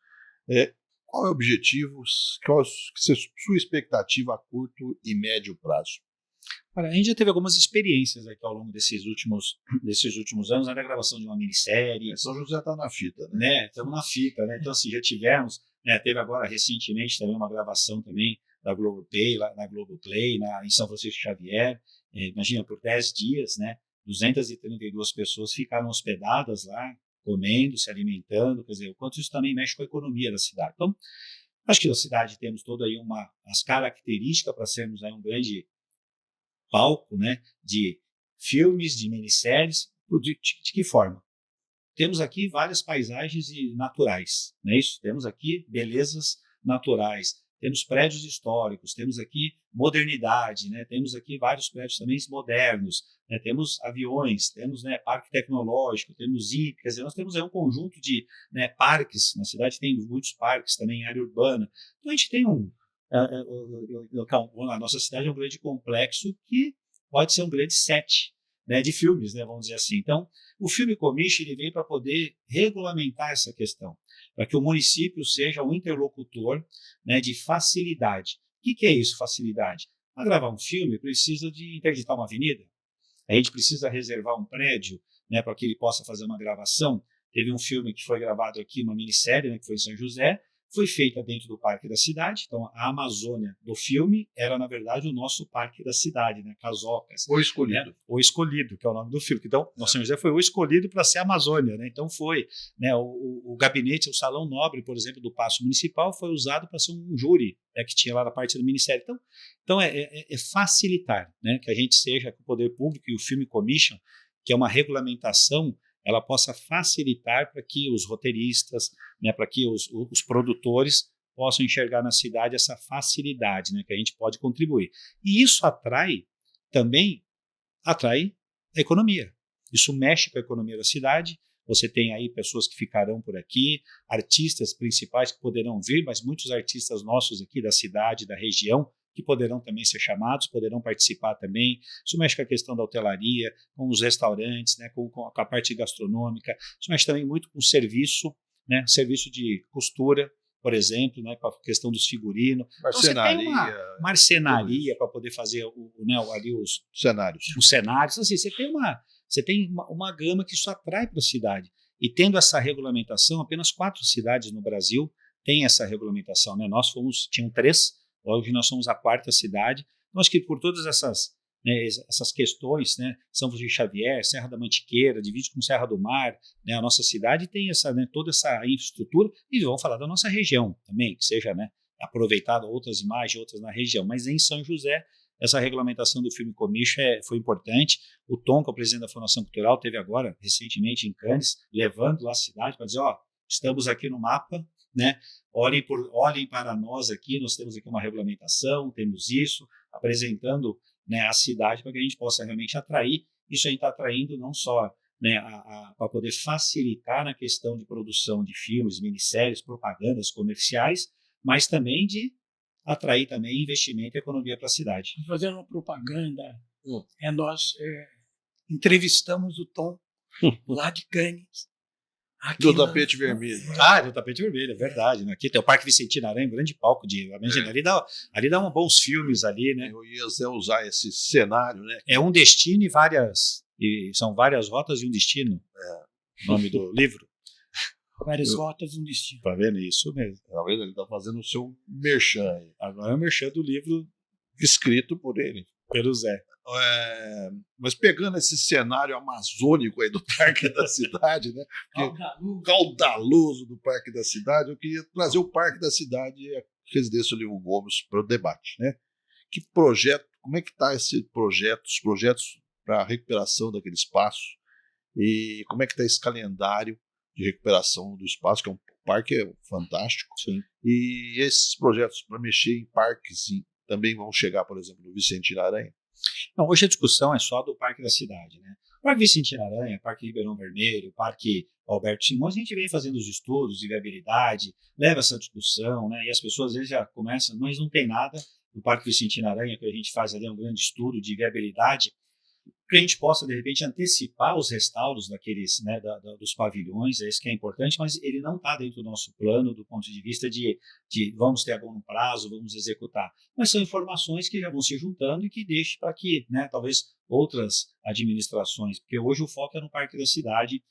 Qual é o objetivo, qual é a sua expectativa a curto e médio prazo? Olha, a gente já teve algumas experiências aqui ao longo desses últimos anos, na gravação de uma minissérie. São José está na fita, né? Estamos na fita, né? Então, assim, já tivemos, né, teve agora recentemente também uma gravação também da Globoplay, lá na Globoplay, em São Francisco Xavier. Imagina, por 10 dias, né? 232 pessoas ficaram hospedadas lá, comendo, se alimentando, quer dizer, o quanto isso também mexe com a economia da cidade. Então, acho que na cidade temos toda aí as características para sermos aí um grande palco, né, de filmes, de minisséries. De que forma? Temos aqui várias paisagens naturais, não é isso? Temos aqui belezas naturais, temos prédios históricos, temos aqui modernidade, né? Temos aqui vários prédios também modernos, né? Temos aviões, temos, né, parque tecnológico, temos IP, quer dizer, nós temos aí um conjunto de, né, parques, na cidade tem muitos parques também em área urbana. Então a gente tem a nossa cidade é um grande complexo que pode ser um grande set, né, de filmes, né, vamos dizer assim. Então, o filme commission ele vem para poder regulamentar essa questão, para que o município seja um interlocutor, né, de facilidade. O que é isso, facilidade? Para gravar um filme, precisa de interditar uma avenida, a gente precisa reservar um prédio, né, para que ele possa fazer uma gravação. Teve um filme que foi gravado aqui, uma minissérie, né, que foi em São José, foi feita dentro do Parque da Cidade. Então, a Amazônia do filme era, na verdade, o nosso Parque da Cidade, né? Casocas. O Escolhido. Né? O Escolhido, que é o nome do filme. Então, São José foi o escolhido para ser a Amazônia, né? Então, foi, né, o gabinete, o Salão Nobre, por exemplo, do Paço Municipal, foi usado para ser um júri, né, que tinha lá na parte do Ministério. Então é facilitar, né, que a gente seja, que o poder público e o filme commission, que é uma regulamentação, ela possa facilitar para que os roteiristas, né, para que os produtores possam enxergar na cidade essa facilidade, né, que a gente pode contribuir. E isso também atrai a economia. Isso mexe com a economia da cidade. Você tem aí pessoas que ficarão por aqui, artistas principais que poderão vir, mas muitos artistas nossos aqui da cidade, da região, que poderão também ser chamados, poderão participar também. Isso mexe com a questão da hotelaria, com os restaurantes, né, com a parte gastronômica. Isso mexe também muito com o serviço, né, serviço de costura, por exemplo, né, com a questão dos figurinos. Marcenaria. Então, você tem uma marcenaria para poder fazer ali os cenários. Os cenários. Então, assim, você tem uma gama que isso atrai para a cidade. E tendo essa regulamentação, apenas 4 cidades no Brasil têm essa regulamentação, né? Tinham 3, hoje nós somos a 4ª cidade. Então, acho que por todas essas, né, essas questões, né, São Francisco Xavier, Serra da Mantiqueira, divide com Serra do Mar, né, a nossa cidade tem né, toda essa infraestrutura, e vamos falar da nossa região também, que seja, né, aproveitada outras imagens, outras na região. Mas em São José, essa regulamentação do filme commission foi importante. O Tom, que é o presidente da Fundação Cultural, teve agora, recentemente, em Cannes, levando lá a cidade para dizer, estamos aqui no mapa, né? Olhem para nós aqui, nós temos aqui uma regulamentação, temos isso, apresentando, né, a cidade para que a gente possa realmente atrair. Isso a gente está atraindo não só, né, para poder facilitar na questão de produção de filmes, minisséries, propagandas comerciais, mas também de atrair também investimento e economia para a cidade. Fazendo uma propaganda, nós entrevistamos o Tom lá de Cannes. Do Tapete Vermelho. Do Tapete Vermelho, é verdade. Né? Aqui tem o Parque Vicentino Aranha, um grande palco de... Ali dá bons filmes ali, né? Eu ia usar esse cenário, né? É um destino e várias e são várias rotas e um destino. O nome do livro. Várias rotas, um destino. Tá vendo? Isso mesmo. Tá vendo? Ele está fazendo o seu merchan aí. Agora é o merchan do livro Escrito por ele. pelo Zé. Mas pegando esse cenário amazônico aí do Parque da Cidade, né? Caudaloso do Parque da Cidade, eu queria trazer o Parque da Cidade e a Residência Olívio Gomes para o debate, né? Que projeto, como é que está esse projeto, os projetos para a recuperação daquele espaço e como é que está esse calendário de recuperação do espaço, que é um parque fantástico. Sim. E esses projetos para mexer em parques também vão chegar, por exemplo, no Vicentino Aranha? Não, hoje a discussão é só do Parque da Cidade, né? O Parque Vicentino Aranha, Parque Ribeirão Vermelho, Parque Alberto Simões, a gente vem fazendo os estudos de viabilidade, leva essa discussão, né? E as pessoas às vezes já começam, mas não tem nada no Parque Vicentino Aranha, que a gente faz ali um grande estudo de viabilidade, que a gente possa, de repente, antecipar os restauros daqueles, né, dos pavilhões, é isso que é importante, mas ele não está dentro do nosso plano, do ponto de vista de vamos ter a bom prazo, vamos executar. Mas são informações que já vão se juntando e que deixem para que, né, talvez outras administrações, porque hoje o foco é no Parque da Cidade.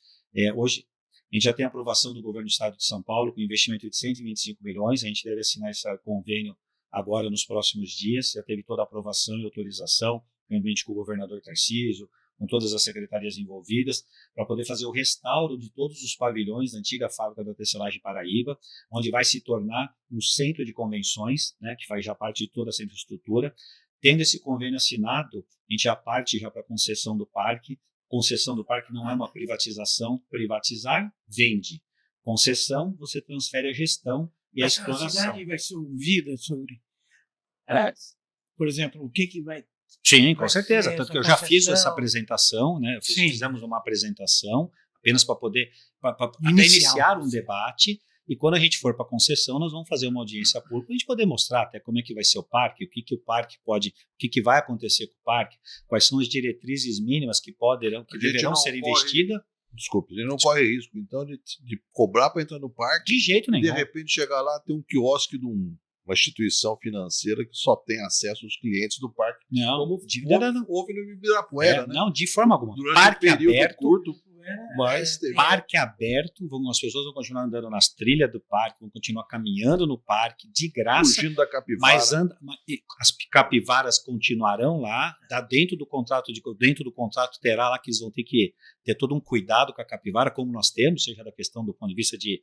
Hoje a gente já tem a aprovação do governo do Estado de São Paulo com investimento de 125 milhões, a gente deve assinar esse convênio agora nos próximos dias, já teve toda a aprovação e autorização, ambiente com o governador Tarcísio, com todas as secretarias envolvidas, para poder fazer o restauro de todos os pavilhões da antiga fábrica da Tecelagem Paraíba, onde vai se tornar um centro de convenções, né, que faz já parte de toda essa infraestrutura. Tendo esse convênio assinado, a gente já parte já para a concessão do parque. Concessão do parque não é uma privatização. Privatizar, vende. Concessão, você transfere a gestão e a exploração. A cidade vai ser ouvida sobre, por exemplo, o que vai... Sim, com certeza. Tanto que eu já fiz essa apresentação, né? Fizemos uma apresentação apenas para poder até iniciar um debate. E quando a gente for para a concessão, nós vamos fazer uma audiência pública para a gente poder mostrar até como é que vai ser o parque, o que o parque pode, o que vai acontecer com o parque, quais são as diretrizes mínimas que deverão ser investidas. Desculpe, ele não corre risco, então, de cobrar para entrar no parque. De jeito nenhum. E de repente chegar lá, tem um quiosque de uma instituição financeira que só tem acesso aos clientes do parque. Não, como houve no Ibirapuera, né? Não, de forma alguma. Durante parque um período aberto, curto, mas parque aberto, as pessoas vão continuar andando nas trilhas do parque, vão continuar caminhando no parque de graça. Fugindo da capivara. Mas as capivaras continuarão lá, dentro do contrato terá lá que eles vão ter que ter todo um cuidado com a capivara, como nós temos, seja da questão do ponto de vista de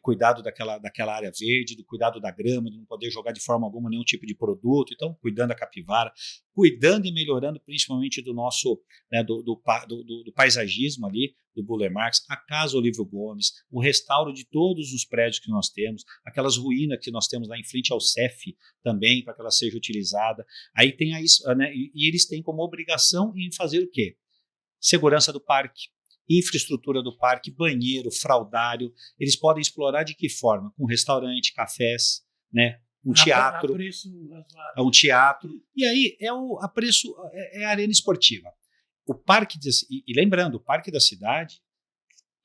cuidado daquela área verde, do cuidado da grama, de não poder jogar de forma alguma nenhum tipo de produto. Então, cuidando da capivara, cuidando e melhorando principalmente do nosso, né, do paisagismo ali, do Burle Marx, a Casa Olívio Gomes, o restauro de todos os prédios que nós temos, aquelas ruínas que nós temos lá em frente ao CEF também, para que ela seja utilizada. Aí tem isso, né, e eles têm como obrigação em fazer o quê? Segurança do parque, infraestrutura do parque, banheiro, fraudário. Eles podem explorar de que forma? Com restaurante, cafés, né? Um teatro. É um teatro. E aí é a arena esportiva. O parque, e lembrando, o Parque da Cidade,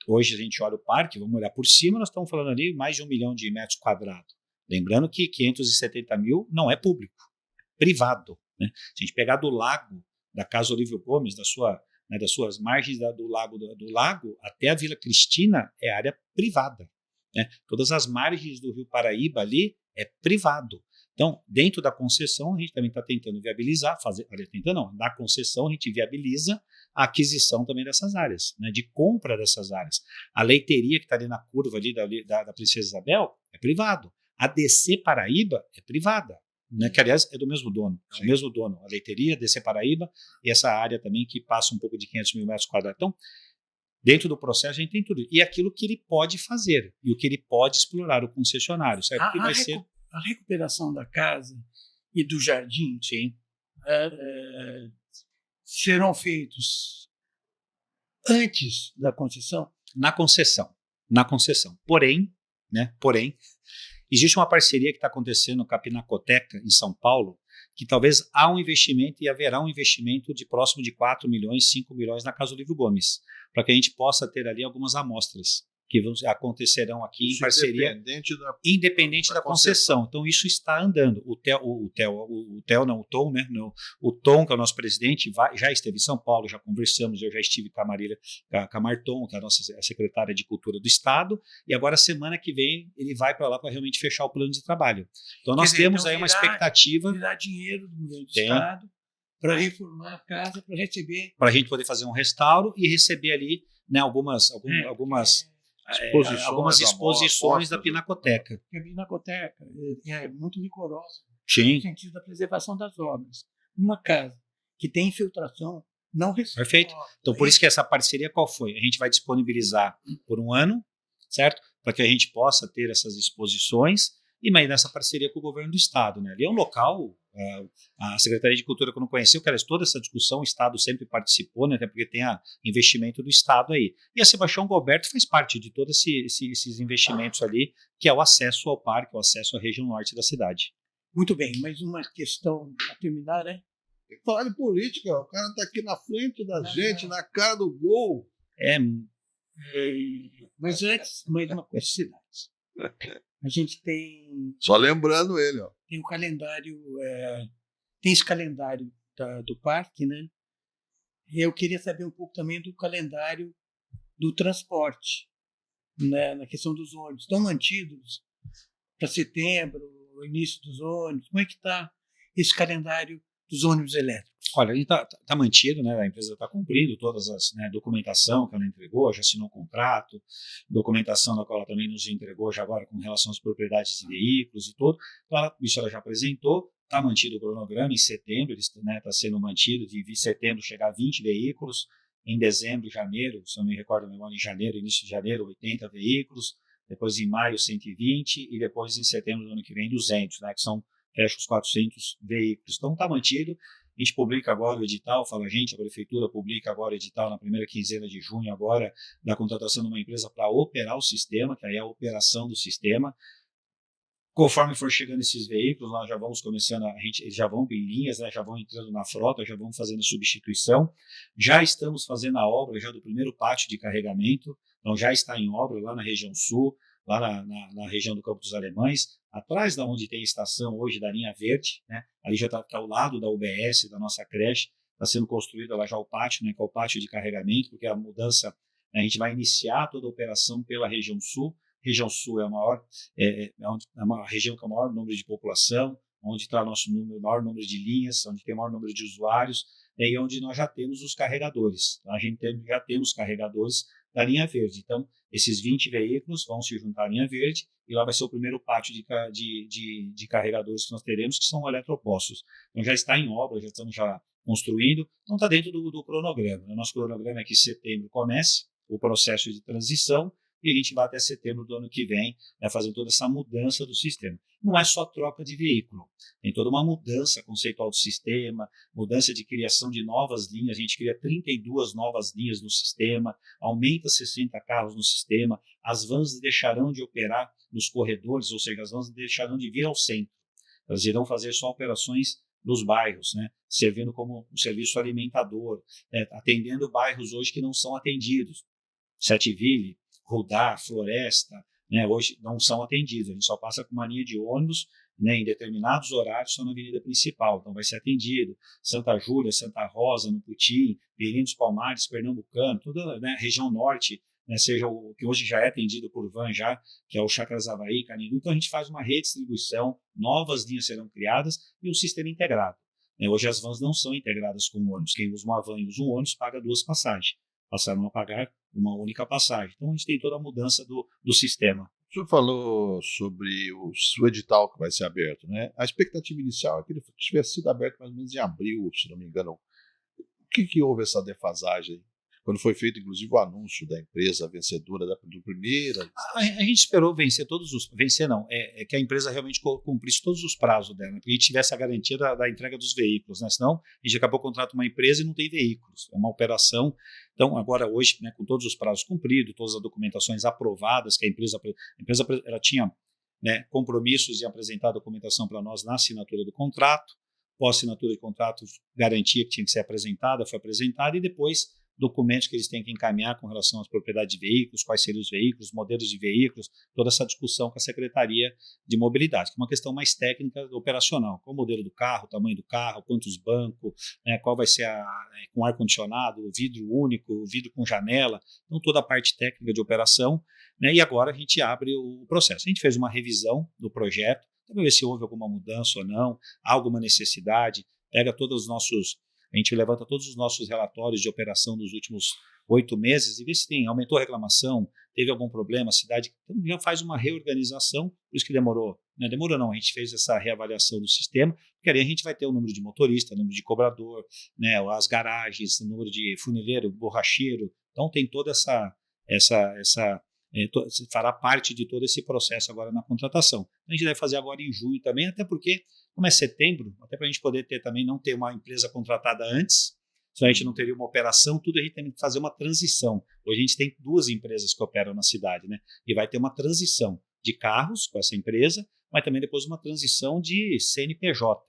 hoje a gente olha o parque, vamos olhar por cima, nós estamos falando ali mais de 1 milhão de metros quadrados. Lembrando que 570 mil não é público, é privado. Né? Se a gente pegar do lago, da Casa Olívio Gomes, das suas margens do lago até a Vila Cristina, é área privada. Né? Todas as margens do Rio Paraíba ali é privado. Então, dentro da concessão, a gente também está tentando viabilizar, na concessão a gente viabiliza a aquisição também dessas áreas, né, de compra dessas áreas. A leiteria que está ali na curva ali da Princesa Isabel é privado. A DC Paraíba é privada, né, que aliás é do mesmo dono. É o mesmo dono, a leiteria, DC Paraíba e essa área também que passa um pouco de 500 mil metros quadrados. Então, dentro do processo a gente tem tudo. E aquilo que ele pode fazer e o que ele pode explorar, o concessionário. Certo? Que vai ser... A recuperação da casa e do jardim, sim, serão feitos antes da concessão? Na concessão. Porém, existe uma parceria que está acontecendo com a Pinacoteca, em São Paulo, que talvez há um investimento e haverá um investimento de próximo de 4 milhões, 5 milhões na Casa Olívio Gomes, para que a gente possa ter ali algumas amostras, que acontecerão aqui em parceria, independente da concessão. Então, isso está andando. O Tom, né? O Tom, que é o nosso presidente, já esteve em São Paulo, já conversamos, eu já estive com a Marília Camarton, que é a nossa secretária de Cultura do Estado, e agora, semana que vem, ele vai para lá para realmente fechar o plano de trabalho. Então, nós temos aí uma expectativa... Tirar dinheiro do governo do Estado para reformar a casa, para receber... Para a gente poder fazer um restauro e receber ali, né, algumas exposições da Pinacoteca. A Pinacoteca é muito rigorosa Sim. no sentido da preservação das obras. Uma casa que tem infiltração não recebe. Perfeito. Então, por isso que essa parceria qual foi? A gente vai disponibilizar por um ano, certo? Para que a gente possa ter essas exposições e mais nessa parceria com o governo do Estado. Né? Ali é um local... a Secretaria de Cultura, que eu não conhecia, toda essa discussão, o Estado sempre participou, né, até porque tem investimento do Estado aí. E a Sebastião Galberto faz parte de todos esses investimentos ali, que é o acesso ao parque, o acesso à região norte da cidade. Muito bem, mais uma questão para terminar, né? Tem que falar de política, o cara está aqui na frente da gente, na cara do gol. Mas antes, mais uma curiosidade. A gente tem... Só lembrando ele, ó. Tem o calendário, tem esse calendário do parque, né? E eu queria saber um pouco também do calendário do transporte, né? Na questão dos ônibus. Estão mantidos para setembro, o início dos ônibus? Como é que está esse calendário dos ônibus elétricos? Olha, a gente está mantido, né? A empresa está cumprindo todas as documentação que ela entregou, já assinou um contrato, documentação da qual ela também nos entregou já agora com relação às propriedades de veículos e tudo. Então, isso ela já apresentou, está mantido o cronograma. Em setembro está sendo mantido, de setembro chegar a 20 veículos, em dezembro, janeiro, se eu não me recordo a memória, em janeiro, início de janeiro, 80 veículos, depois em maio 120 e depois em setembro do ano que vem 200, né? Que fecha os 400 veículos. Então está mantido. A gente publica agora o edital, a prefeitura publica agora o edital na primeira quinzena de junho agora, da contratação de uma empresa para operar o sistema, que aí é a operação do sistema. Conforme for chegando esses veículos, nós já vamos começando, eles já vão em linhas, né, já vão entrando na frota, já vamos fazendo a substituição. Já estamos fazendo a obra já do primeiro pátio de carregamento, então já está em obra lá na região sul, lá na região do Campo dos Alemães, atrás da onde tem a estação hoje da linha verde, né? Ali já está ao lado da UBS, da nossa creche, está sendo construído lá já o pátio, né? Que é o pátio de carregamento, porque a mudança, né, a gente vai iniciar toda a operação pela região sul. Região sul é uma região com o maior número de população, onde está o maior número de linhas, onde tem o maior número de usuários, e onde nós já temos os carregadores. A gente já temos carregadores da linha verde. Então, esses 20 veículos vão se juntar à linha verde e lá vai ser o primeiro pátio de carregadores que nós teremos, que são eletropostos. Então, já está em obra, já estamos construindo, então está dentro do cronograma. O nosso cronograma é que em setembro comece o processo de transição e a gente vai até setembro do ano que vem, né, fazendo toda essa mudança do sistema. Não é só troca de veículo, tem toda uma mudança conceitual do sistema, mudança de criação de novas linhas, a gente cria 32 novas linhas no sistema, aumenta 60 carros no sistema, as vans deixarão de operar nos corredores, ou seja, as vans deixarão de vir ao centro, elas irão fazer só operações nos bairros, né, servindo como um serviço alimentador, atendendo bairros hoje que não são atendidos, Setville, Rudá, Floresta, né, hoje não são atendidos, a gente só passa com uma linha de ônibus, né, em determinados horários só na avenida principal, então vai ser atendido Santa Júlia, Santa Rosa, no Putim, Perim dos Palmares, Pernambucano, toda, né, região norte, né, seja o que hoje já é atendido por van já, que é o Chacras Avaí, Canindú. Então a gente faz uma redistribuição, novas linhas serão criadas e um sistema integrado. Né, hoje as vans não são integradas com o ônibus, quem usa uma van e usa um ônibus paga 2 passagens, passaram a pagar uma única passagem. Então, a gente tem toda a mudança do sistema. O senhor falou sobre o edital que vai ser aberto, né? A expectativa inicial é que ele tivesse sido aberto mais ou menos em abril, se não me engano. O que houve essa defasagem? Quando foi feito, inclusive, o anúncio da empresa vencedora do primeiro... A gente esperou vencer vencer não, que a empresa realmente cumprisse todos os prazos dela, que a gente tivesse a garantia da entrega dos veículos, né? Senão a gente acabou contratando uma empresa e não tem veículos, é uma operação. Então, agora hoje, né, com todos os prazos cumpridos, todas as documentações aprovadas, que a empresa ela tinha, né, compromissos e apresentar a documentação para nós na assinatura do contrato, pós-assinatura de contrato, garantia que tinha que ser apresentada, foi apresentada, e depois documentos que eles têm que encaminhar com relação às propriedades de veículos, quais seriam os veículos, modelos de veículos, toda essa discussão com a Secretaria de Mobilidade, que é uma questão mais técnica, operacional. Qual o modelo do carro, o tamanho do carro, quantos bancos, né, qual vai ser com ar-condicionado, vidro único, vidro com janela, então toda a parte técnica de operação, né, e agora a gente abre o processo. A gente fez uma revisão do projeto, para ver se houve alguma mudança ou não, alguma necessidade, pega todos os nossos... A gente levanta todos os nossos relatórios de operação dos últimos 8 meses e vê se aumentou a reclamação, teve algum problema, a cidade então já faz uma reorganização, por isso que demorou. Não demorou não, a gente fez essa reavaliação do sistema, porque ali a gente vai ter o número de motorista, o número de cobrador, né, as garagens, o número de funileiro, borracheiro, então tem toda fará parte de todo esse processo agora na contratação. A gente deve fazer agora em junho também, até porque, como é setembro, até para a gente poder ter também, não ter uma empresa contratada antes, senão a gente não teria uma operação, tudo a gente tem que fazer uma transição. Hoje a gente tem 2 empresas que operam na cidade, né? E vai ter uma transição de carros com essa empresa, mas também depois uma transição de CNPJ,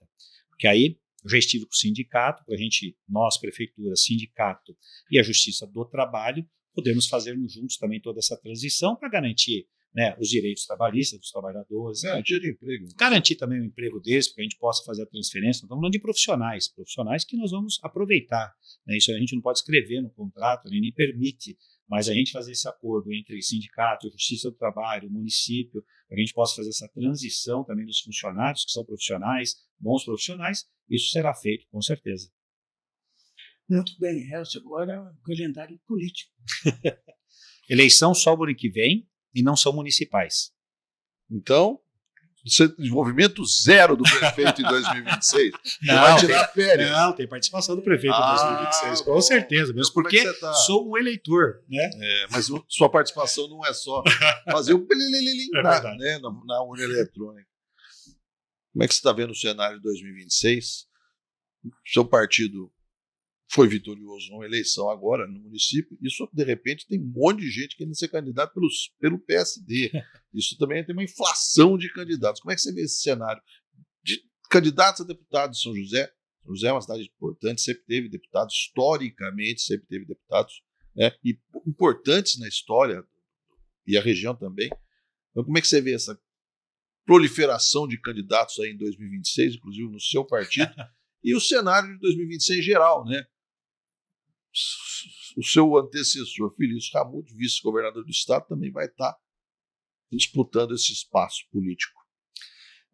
porque aí eu já estive com o sindicato, para a gente, nós, prefeitura, sindicato e a Justiça do Trabalho, podemos fazermos juntos também toda essa transição para garantir, né, os direitos trabalhistas dos trabalhadores. Garantir emprego. Garantir também o emprego deles, para que a gente possa fazer a transferência. Nós estamos falando de profissionais que nós vamos aproveitar. Né? Isso a gente não pode escrever no contrato, nem permite, mas a gente fazer esse acordo entre sindicato, Justiça do Trabalho, município, para que a gente possa fazer essa transição também dos funcionários, que são profissionais, bons profissionais, isso será feito, com certeza. Muito bem, Elcio. Agora o calendário político. Eleição só o ano que vem e não são municipais. Então, desenvolvimento zero do prefeito em 2026. Não, vai tirar férias. Não, tem participação do prefeito em 2026, com certeza, mesmo Como é porque que você tá? sou um eleitor, né? Mas sua participação não é só fazer o pelililim na urna eletrônica. Como é que você está vendo o cenário de 2026? Seu partido foi vitorioso numa eleição agora no município, isso de repente tem um monte de gente querendo ser candidato pelo PSD. Isso também tem uma inflação de candidatos. Como é que você vê esse cenário de candidatos a deputados de São José? São José é uma cidade importante, sempre teve deputados, historicamente sempre teve deputados, né, e importantes na história, e a região também. Então como é que você vê essa proliferação de candidatos aí em 2026, inclusive no seu partido, e o cenário de 2026 em geral, né? O seu antecessor, Felício Ramute, vice-governador do estado, também vai estar disputando esse espaço político.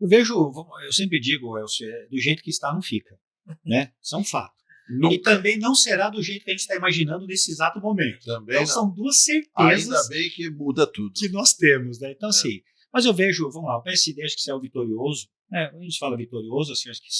Eu sempre digo, Elcio, do jeito que está não fica, né? Isso é um fato. Nunca. E também não será do jeito que a gente está imaginando nesse exato momento. Também então não. São 2 certezas ainda bem que muda tudo. Que nós temos, né? Então, assim, mas eu vejo, vamos lá, o PSD acho que saiu vitorioso, né? A gente fala vitorioso, assim, acho que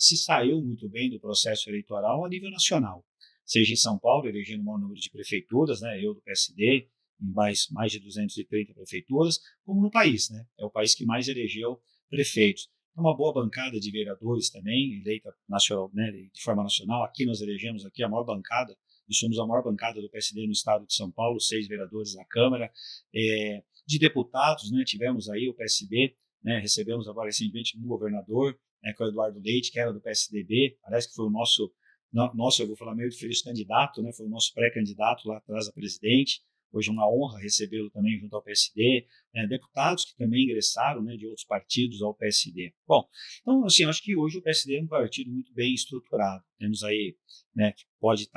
se saiu muito bem do processo eleitoral a nível nacional. Seja em São Paulo, elegendo o maior número de prefeituras, né, eu do PSD, em mais de 230 prefeituras, como no país, né, é o país que mais elegeu prefeitos. Uma boa bancada de vereadores também, eleita nacional, né, de forma nacional. Aqui nós elegemos a maior bancada, e somos a maior bancada do PSD no estado de São Paulo, 6 vereadores na Câmara. De deputados, né, tivemos aí o PSB, né, recebemos agora recentemente um governador, né, que é o Eduardo Leite, que era do PSDB, parece que foi o nosso, eu vou falar meio de feliz candidato, né, foi o nosso pré-candidato lá atrás a presidente. Hoje é uma honra recebê-lo também junto ao PSD, né, deputados que também ingressaram, né, de outros partidos ao PSD. Bom, então, assim, acho que hoje o PSD é um partido muito bem estruturado. Temos aí, né, que pode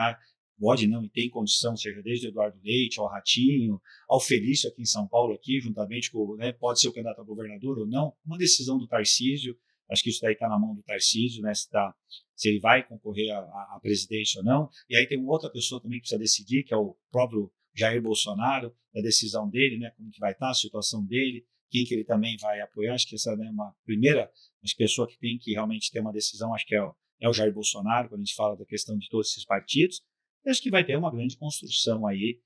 não, e tem condição, seja desde o Eduardo Leite, ao Ratinho, ao Felício aqui em São Paulo, aqui, juntamente com, né, pode ser o candidato a governador ou não, uma decisão do Tarcísio. Acho que isso daí está na mão do Tarcísio, né, se ele vai concorrer à presidência ou não. E aí tem uma outra pessoa também que precisa decidir, que é o próprio Jair Bolsonaro, a decisão dele, né, como que vai estar a situação dele, quem que ele também vai apoiar. Acho que essa é, né, uma primeira pessoa que tem que realmente ter uma decisão, acho que é o Jair Bolsonaro, quando a gente fala da questão de todos esses partidos. Eu acho que vai ter uma grande construção aí,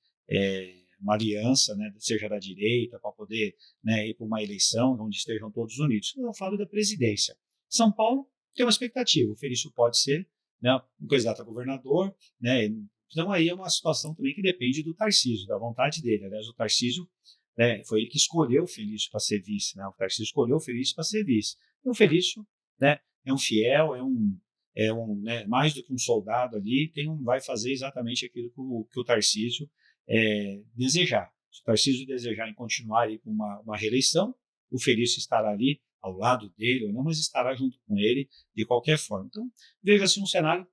uma aliança, né, seja da direita, para poder, né, ir para uma eleição onde estejam todos unidos. Eu falo da presidência. São Paulo tem uma expectativa, o Felício pode ser, né, um candidato a governador, né, então aí é uma situação também que depende do Tarcísio, da vontade dele. Aliás, o Tarcísio, né, foi ele que escolheu o Felício para ser vice, né, o Tarcísio escolheu o Felício para ser vice. E o Felício, né, é um fiel, né, mais do que um soldado ali, vai fazer exatamente aquilo que o Tarcísio desejar. Se o Tarcísio desejar em continuar aí com uma reeleição, o Felício estará ali ao lado dele ou não, mas estará junto com ele de qualquer forma. Então, veja-se um cenário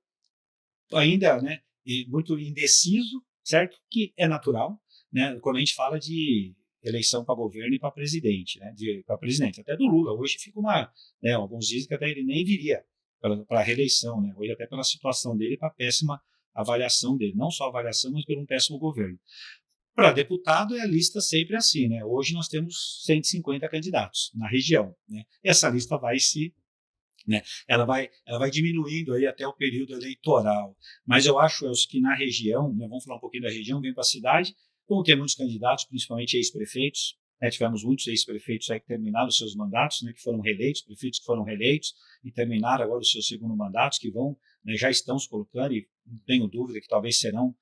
ainda, né, muito indeciso, certo? Que é natural, né? Quando a gente fala de eleição para governo e para presidente, né? Para presidente, até do Lula. Hoje fica né, alguns dizem que até ele nem viria para a reeleição, né? Hoje até pela situação dele e para a péssima avaliação dele. Não só a avaliação, mas pelo um péssimo governo. Para deputado é a lista sempre assim, né? Hoje nós temos 150 candidatos na região, né? Essa lista vai né? Ela vai diminuindo aí até o período eleitoral. Mas eu acho, Elcio, que na região, né, vamos falar um pouquinho da região, vem para a cidade, vão ter muitos candidatos, principalmente ex-prefeitos, né, tivemos muitos ex-prefeitos aí que terminaram os seus mandatos, né, que foram reeleitos, prefeitos que foram reeleitos e terminaram agora os seus segundo mandatos, que vão, né, já estão se colocando e não tenho dúvida que talvez serão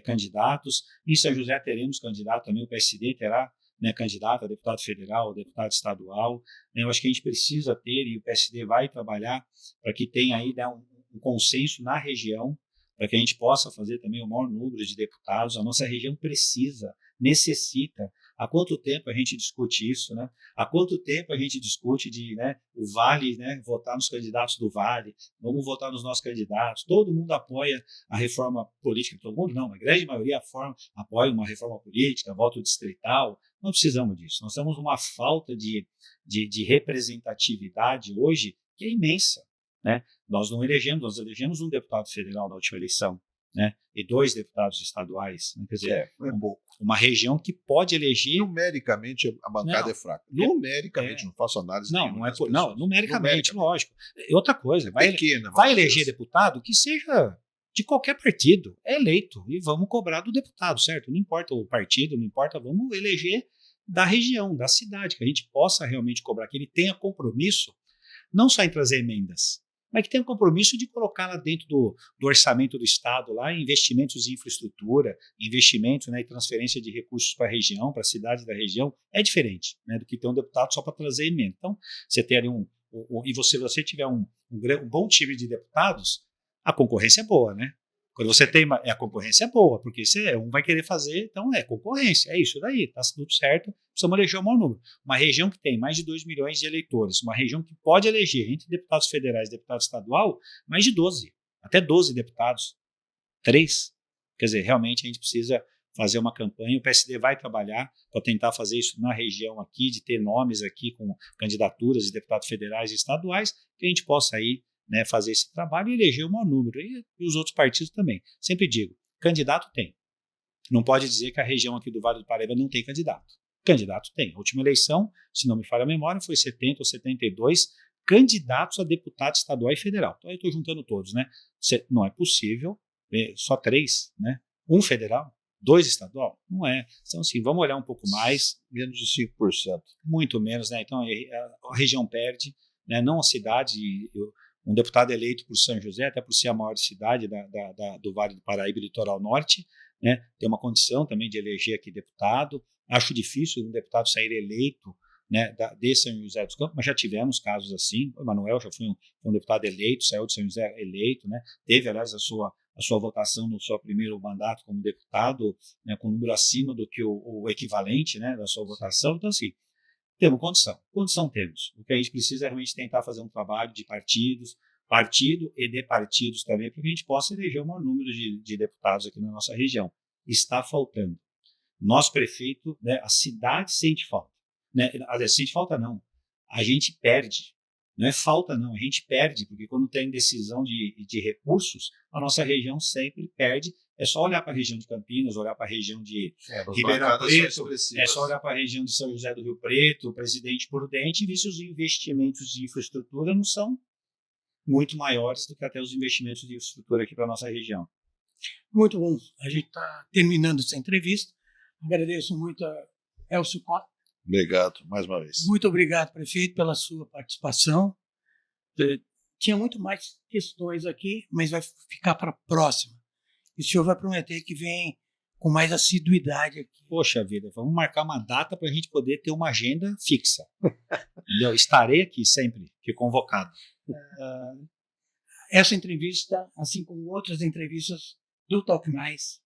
candidatos. Em São José teremos candidato também, o PSD terá, né, candidato a deputado federal, deputado estadual. Eu acho que a gente precisa ter, e o PSD vai trabalhar para que tenha aí, né, um consenso na região, para que a gente possa fazer também o maior número de deputados. A nossa região necessita. Há quanto tempo a gente discute isso, né? Há quanto tempo a gente discute né, o Vale, né, votar nos candidatos do Vale, vamos votar nos nossos candidatos. Todo mundo apoia a reforma política, todo mundo não, a grande maioria apoia uma reforma política, voto distrital. Não precisamos disso. Nós temos uma falta de representatividade hoje que é imensa, né? Nós elegemos um deputado federal na última eleição, né? E 2 deputados estaduais, né? Quer dizer, uma região que pode eleger. Numericamente a bancada é fraca. Numericamente, não faço análise. Numericamente, lógico. E outra coisa, vai Pequena, eleger deputado que seja de qualquer partido, é eleito, e vamos cobrar do deputado, certo? Não importa o partido, não importa, vamos eleger da região, da cidade, que a gente possa realmente cobrar, que ele tenha compromisso, não só em trazer emendas, mas que tenha compromisso de colocar lá dentro do orçamento do Estado, lá em investimentos em infraestrutura, investimentos, né, e transferência de recursos para a região, para a cidade da região, é diferente, né, do que ter um deputado só para trazer emenda. Então, você ter ali e você tiver um bom time de deputados, a concorrência é boa, né? Quando você tem a concorrência é boa, porque um vai querer fazer, então é concorrência, é isso daí, tá tudo certo, precisamos eleger o maior número. Uma região que tem mais de 2 milhões de eleitores, uma região que pode eleger entre deputados federais e deputado estadual, mais de 12, até 12 deputados, 3. Quer dizer, realmente a gente precisa fazer uma campanha, o PSD vai trabalhar para tentar fazer isso na região aqui, de ter nomes aqui com candidaturas de deputados federais e estaduais, que a gente possa aí, né, fazer esse trabalho e eleger o maior número. E os outros partidos também. Sempre digo, candidato tem. Não pode dizer que a região aqui do Vale do Paraíba não tem candidato. Candidato tem. A última eleição, se não me falha a memória, foi 70 ou 72 candidatos a deputado estadual e federal. Então eu estou juntando todos, né? Não é possível só 3, né? 1 federal, 2 estadual? Não é. Então, assim, vamos olhar um pouco mais. Menos de 5%. Muito menos, né? Então a região perde, né? Não a cidade. Um deputado eleito por São José, até por ser a maior cidade do Vale do Paraíba e Litoral Norte, né, tem uma condição também de eleger aqui deputado. Acho difícil um deputado sair eleito, né, de São José dos Campos, mas já tivemos casos assim. O Emanuel já foi um deputado eleito, saiu de São José eleito, né, teve, aliás, a sua votação no seu primeiro mandato como deputado, né, com um número acima do que o equivalente, né, da sua votação. Então, assim, temos condição temos. O que a gente precisa é realmente tentar fazer um trabalho de partido e de partidos também, para que a gente possa eleger o maior número de deputados aqui na nossa região. Está faltando. Nosso prefeito, né, a cidade sente falta. Né? Sente falta não, a gente perde. Não é falta não, a gente perde, porque quando tem decisão de recursos, a nossa região sempre perde. É só olhar para a região de Campinas, olhar para a região de Ribeirão Preto, é só olhar para a região de São José do Rio Preto, Presidente Prudente, e ver se os investimentos de infraestrutura não são muito maiores do que até os investimentos de infraestrutura aqui para a nossa região. Muito bom. A gente está terminando essa entrevista. Agradeço muito a Elcio Costa. Obrigado, mais uma vez. Muito obrigado, prefeito, pela sua participação. Tinha muito mais questões aqui, mas vai ficar para a próxima. E o senhor vai prometer que vem com mais assiduidade aqui. Poxa vida, vamos marcar uma data para a gente poder ter uma agenda fixa. Entendeu? Estarei aqui sempre, que convocado. essa entrevista, assim como outras entrevistas do Talk Mais,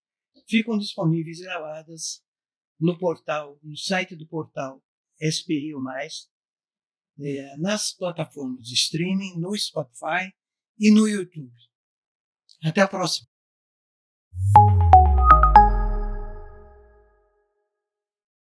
ficam disponíveis gravadas no portal, no site do portal SPRio Mais, nas plataformas de streaming, no Spotify e no YouTube. Até a próxima.